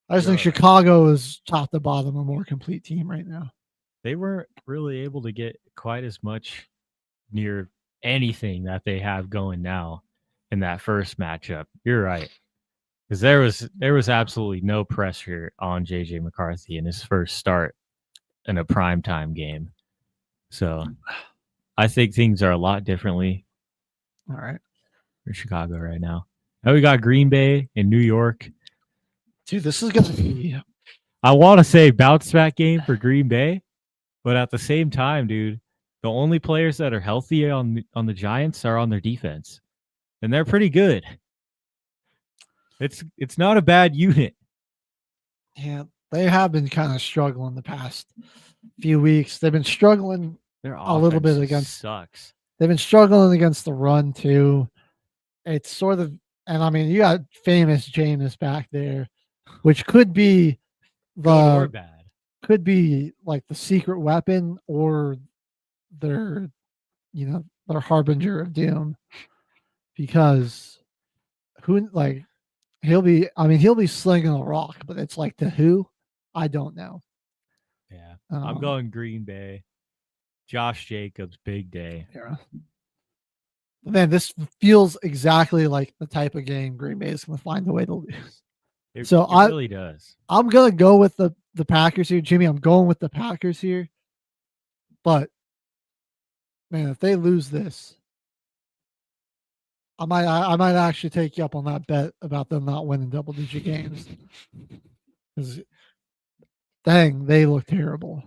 I just think Chicago is top to bottom a more complete team right now. They weren't really able to get quite as much near anything that they have going now in that first matchup. You're right. Because there was absolutely no pressure on JJ McCarthy in his first start in a primetime game. So I think things are a lot differently. All right. For Chicago right now. Now we got Green Bay and New York. Dude, this is gonna be I want to say bounce back game for Green Bay, but at the same time, dude, the only players that are healthy on the Giants are on their defense. And they're pretty good. It's not a bad unit. Yeah, they have been kind of struggling the past few weeks. They've been struggling a little bit against sucks. They've been struggling against the run too. It's sort of, and I mean, you got famous Jameis back there, which could be good or bad. Could be like the secret weapon or their harbinger of doom, because he'll be slinging a rock, but it's like to who? I don't know. Yeah. I'm going Green Bay. Josh Jacobs, big day. Yeah. Man, this feels exactly like the type of game Green Bay is going to find a way to lose. It It really does. I'm going to go with the Packers here. Jimmy, I'm going with the Packers here. But, man, if they lose this, I might actually take you up on that bet about them not winning double-digit games. Because, dang, they look terrible.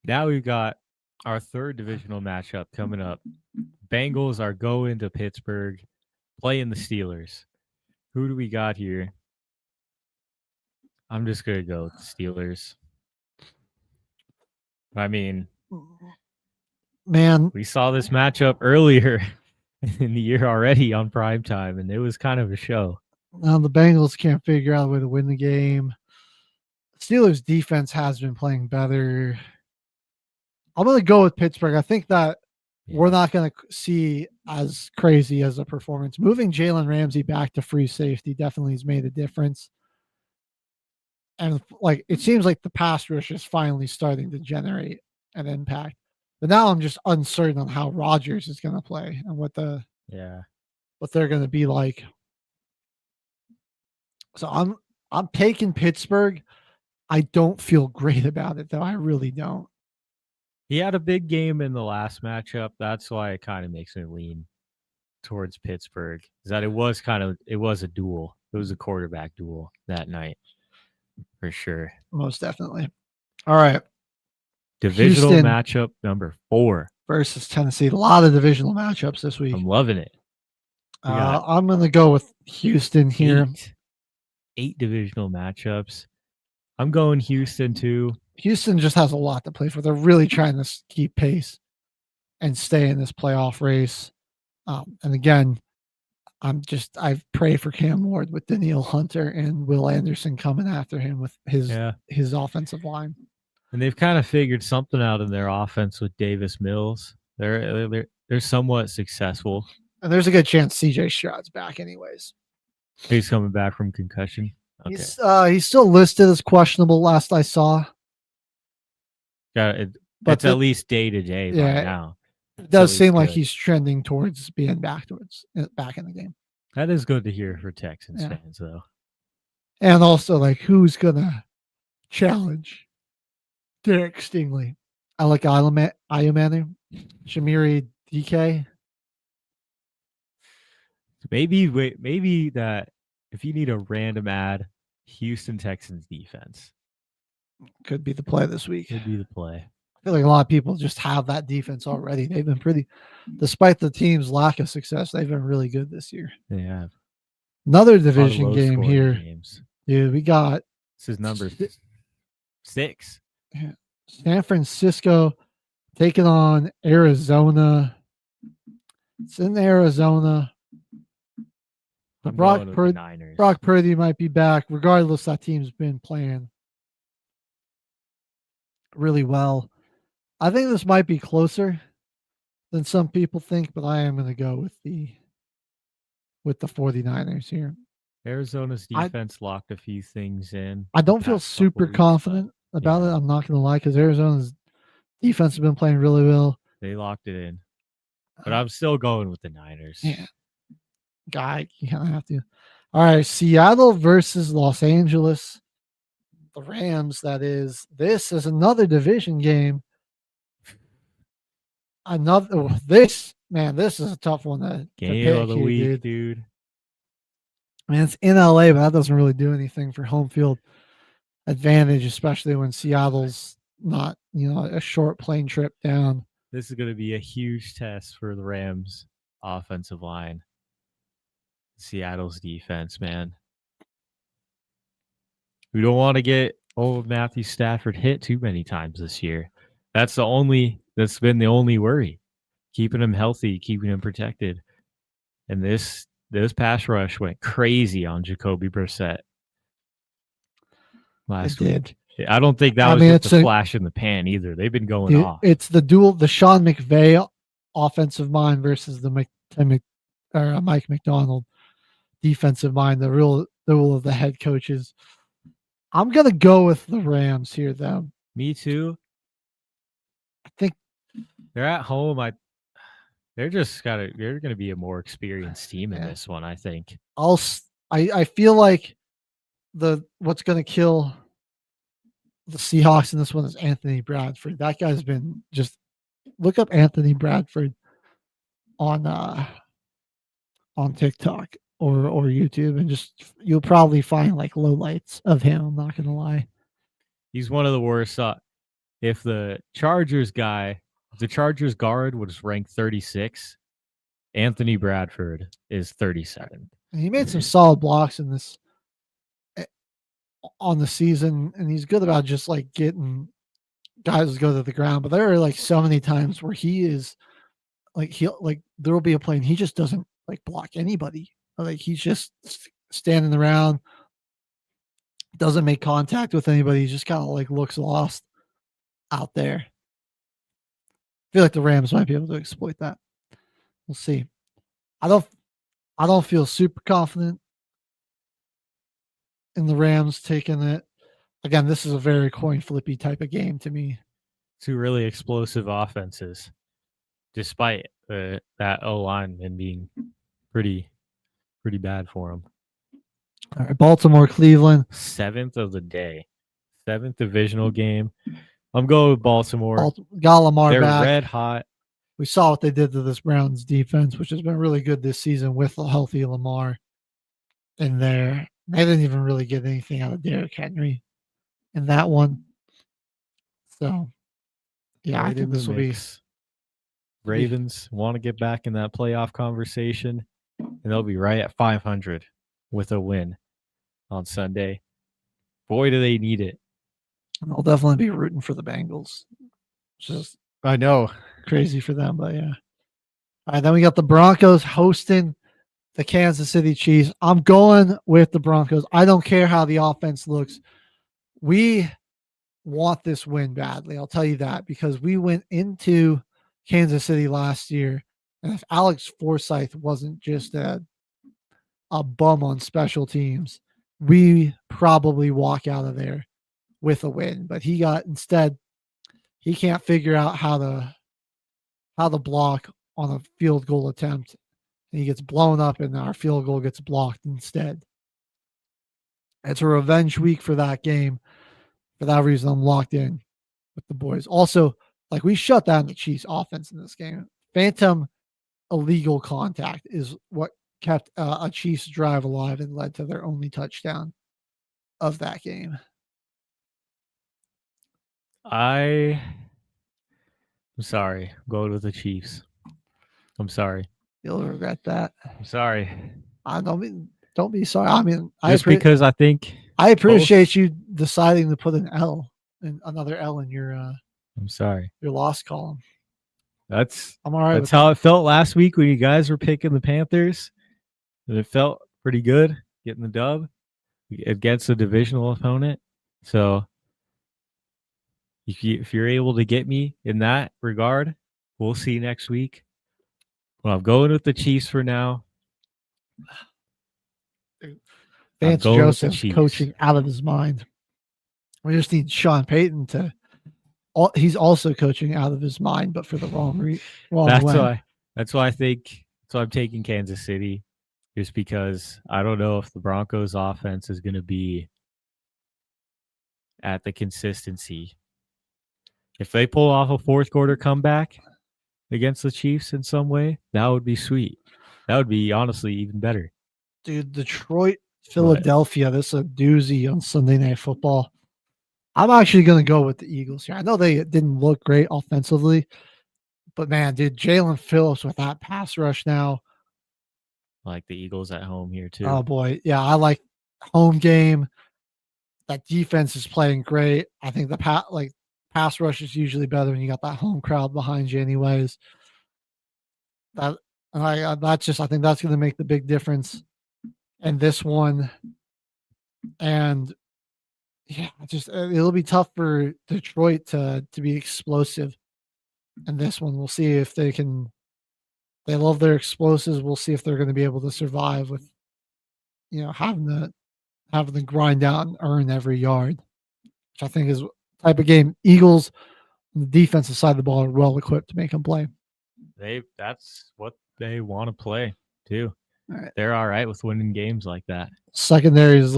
Now we've got our third divisional matchup coming up. Bengals are going to Pittsburgh, playing the Steelers. Who do we got here? I'm just going to go with the Steelers. I mean, man, we saw this matchup earlier in the year already on primetime, and it was kind of a show. Now the Bengals can't figure out a way to win the game. Steelers defense has been playing better. I'm going to go with Pittsburgh. I think that we're not going to see as crazy as a performance. Moving Jalen Ramsey back to free safety definitely has made a difference. And like it seems like the pass rush is finally starting to generate an impact. But now I'm just uncertain on how Rodgers is going to play and what they're going to be like. So I'm taking Pittsburgh. I don't feel great about it though. I really don't. He had a big game in the last matchup. That's why it kind of makes me lean towards Pittsburgh. Is that it was a duel. It was a quarterback duel that night for sure. Most definitely. All right. Divisional Houston matchup number 4 versus Tennessee. A lot of divisional matchups this week. I'm loving it. I'm going to go with Houston here. 8 divisional matchups. I'm going Houston too. Houston just has a lot to play for. They're really trying to keep and stay in this playoff race. And again, I pray for Cam Ward with Danielle Hunter and Will Anderson coming after him with his offensive line. And they've kind of figured something out in their offense with Davis Mills. They're somewhat successful. And there's a good chance CJ Stroud's back anyways. He's coming back from concussion. Okay. He's still listed as questionable last I saw. It's at least day to day by now. It does seem like he's trending towards being back in the game. That is good to hear for Texans fans, though. And also, like, who's gonna challenge Derek Stingley? I like Ayumanu, Shamiri DK. Maybe that if you need a random ad, Houston Texans defense could be the play this week. Could be the play. I feel like a lot of people just have that defense already. They've been despite the team's lack of success, they've been really good this year. They have. Another division game here. Dude, we got. This is number 6. San Francisco taking on Arizona. It's in Arizona. Brock Purdy might be back. Regardless, that team's been playing really well. I think this might be closer than some people think, but I am going to go with the 49ers here. Arizona's defense locked a few things in. I don't feel super confident about it. I'm not going to lie, because Arizona's defense has been playing really well. They locked it in. But I'm still going with the Niners. Yeah. Guy, you kind of have to. All right, Seattle versus Los Angeles. The Rams, that is. This is another division game. This is a tough one to game pick of the week, dude. I mean, it's in LA, but that doesn't really do anything for home field advantage, especially when Seattle's not, a short plane trip down. This is going to be a huge test for the Rams' offensive line. Seattle's defense, man. We don't want to get old Matthew Stafford hit too many times this year. That's been the only worry. Keeping him healthy, keeping him protected. And this pass rush went crazy on Jacoby Brissett last week. I don't think that was just a flash in the pan either. They've been going off. It's the Sean McVay offensive mind versus the Mike McDonald defensive mind, the rule of the head coaches. I'm going to go with the Rams here, though. Me too. I think they're at home. They're going to be a more experienced team in this one, I think. I feel like what's going to kill the Seahawks in this one is Anthony Bradford. That guy's been just look up Anthony Bradford on TikTok or YouTube, and you'll probably find like lowlights of him. I'm not going to lie. He's one of the worst. If the Chargers guard was ranked 36, Anthony Bradford is 37. And he made some solid blocks in this on the season, and he's good about just like getting guys to go to the ground. But there are like so many times where he is like there will be a play and he just doesn't like block anybody. Like he's just standing around, doesn't make contact with anybody. He just kind of like looks lost out there. feel like the Rams might be able to exploit that. We'll see. I don't feel super confident in the Rams taking it. Again, this is a very coin flippy type of game to me. Two really explosive offenses, despite that O line and being pretty bad for them. All right, Baltimore, Cleveland. 7th of the day, 7th divisional game. I'm going with Baltimore. Got Lamar They're back. red hot. We saw what they did to this Browns defense, which has been really good this season with a healthy Lamar in there. They didn't even really get anything out of Derrick Henry in that one. So, yeah, Right I think this will be. Ravens want to get back in that playoff conversation, and they'll be right at 500 with a win on Sunday. Boy, do they need it. I'll definitely be rooting for the Bengals. Just I know. Crazy for them, but yeah. All right, then we got the Broncos hosting the Kansas City Chiefs. I'm going with the Broncos. I don't care how the offense looks. We want this win badly. I'll tell you that because we went into Kansas City last year, and if Alex Forsyth wasn't just a bum on special teams, we probably walk out of there with a win. But he can't figure out how to block on a field goal attempt. And he gets blown up and our field goal gets blocked instead. It's a revenge week for that game. For that reason, I'm locked in with the boys. Also, like we shut down the Chiefs offense in this game. Phantom illegal contact is what kept a Chiefs drive alive and led to their only touchdown of that game. I'm sorry. I'm going with the Chiefs. I'm sorry. You'll regret that. I'm sorry. Don't be sorry. I mean, because I think I appreciate you deciding to put another L in your I'm sorry. Your loss column. I'm all right. That's how it felt last week when you guys were picking the Panthers. And it felt pretty good getting the dub against a divisional opponent. So if you're able to get me in that regard, we'll see next week. Well, I'm going with the Chiefs for now. Vance Joseph coaching out of his mind. We just need Sean Payton to. He's also coaching out of his mind, but for the wrong way. That's why I think. So I'm taking Kansas City, just because I don't know if the Broncos' offense is going to be at the consistency. If they pull off a fourth quarter comeback against the Chiefs in some way, that would be sweet. That would be honestly even better. Dude, Detroit, Philadelphia, this is a doozy on Sunday Night Football. I'm actually going to go with the Eagles here. I know they didn't look great offensively, but man, dude, Jalen Phillips with that pass rush now. I like the Eagles at home here too. Oh boy. Yeah, I like home game. That defense is playing great. I think the pass rush is usually better when you got that home crowd behind you anyways. I think that's going to make the big difference in this one. And yeah, it'll be tough for Detroit to be explosive in this one. We'll see if they can. They love their explosives. We'll see if they're going to be able to survive with, having to grind out and earn every yard, which I think is the type of game Eagles on the defensive side of the ball are well equipped to make them play. That's what they want to play too. All right. They're all right with winning games like that. Secondary is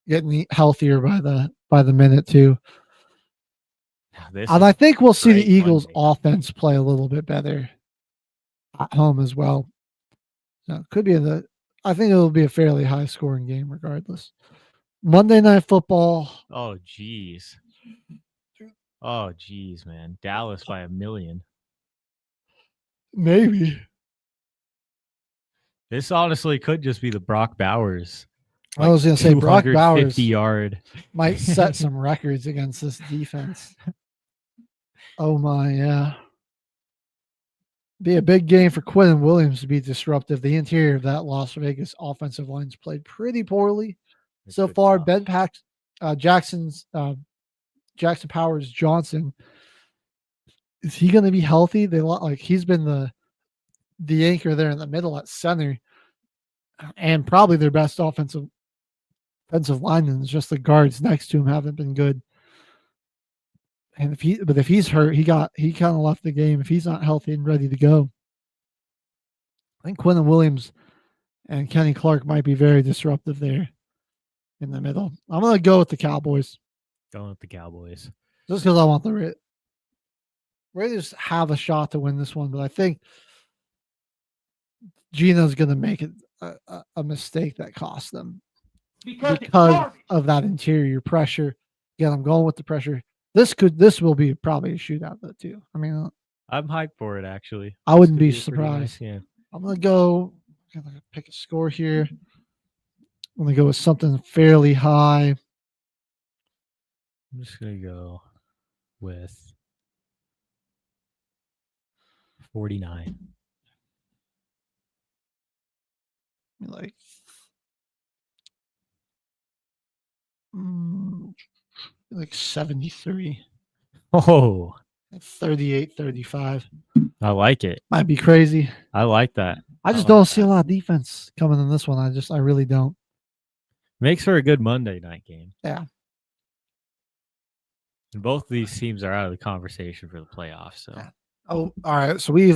getting healthier by the minute too. And I think we'll see the Eagles offense play a little bit better at home as well. So it could be I think it'll be a fairly high scoring game regardless. Monday Night Football. Oh geez, man. Dallas by 1 million. Maybe. This honestly could just be the Brock Bowers. I was going to say Brock Bowers yard might set some records against this defense. Oh my, yeah. Be a big game for Quinn Williams to be disruptive. The interior of that Las Vegas offensive line's played pretty poorly so far. Jackson Powers Johnson is he going to be healthy? He's been the anchor there in the middle at center, and probably their best offensive linemen. It's just the guards next to him haven't been good. And if he's hurt, he kind of left the game. If he's not healthy and ready to go, I think Quinton Williams and Kenny Clark might be very disruptive there in the middle. I'm going to go with the Cowboys. Going with the Cowboys. Just because I want the Raiders have a shot to win this one, but I think Gino's going to make it a mistake that costs them because of that interior pressure. Again, I'm going with the pressure. This will be probably a shootout though too. I mean, I'm hyped for it actually. I wouldn't be surprised. Nice, yeah. I'm gonna pick a score here. I'm gonna go with something fairly high. I'm just gonna go with 49. Like 73. Oh, 38-35. I like it. Might be crazy. I like that. I just don't see a lot of defense coming in this one. I really don't. Makes for a good Monday night game. Yeah. And both of these teams are out of the conversation for the playoffs. So. Yeah. Oh, all right. So we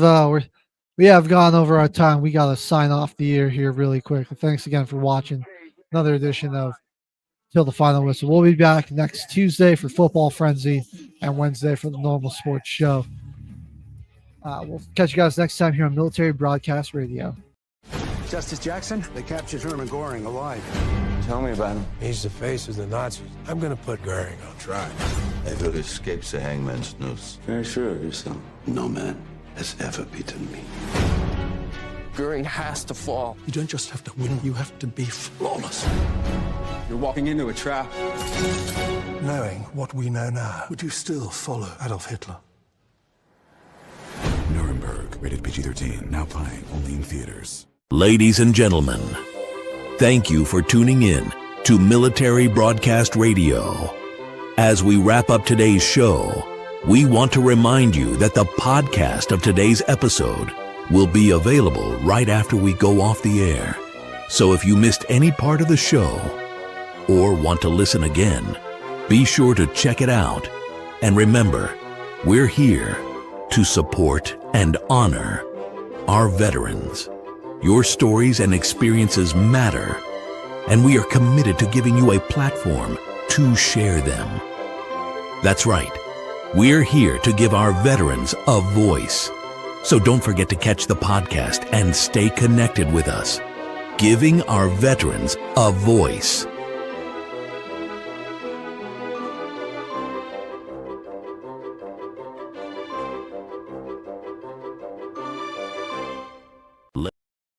have gone over our time. We got to sign off the year here really quick. Thanks again for watching another edition of Till the Final Whistle. We'll be back next Tuesday for Football Frenzy and Wednesday for the normal sports show. We'll catch you guys next time here on Military Broadcast Radio. Justice Jackson, they captured Herman Goring alive. Tell me about him. He's the face of the Nazis. I'm going to put Goering on trial. Ever escapes the hangman's noose. Very sure of yourself. No man has ever beaten me. Goering has to fall. You don't just have to win, you have to be flawless. You're walking into a trap. Knowing what we know now, would you still follow Adolf Hitler? Nuremberg, rated PG-13, now playing only in theaters. Ladies and gentlemen, thank you for tuning in to Military Broadcast Radio. As we wrap up today's show, we want to remind you that the podcast of today's episode will be available right after we go off the air. So if you missed any part of the show or want to listen again, be sure to check it out. And remember, we're here to support and honor our veterans. Your stories and experiences matter, and we are committed to giving you a platform to share them. That's right. We're here to give our veterans a voice. So don't forget to catch the podcast and stay connected with us. Giving our veterans a voice.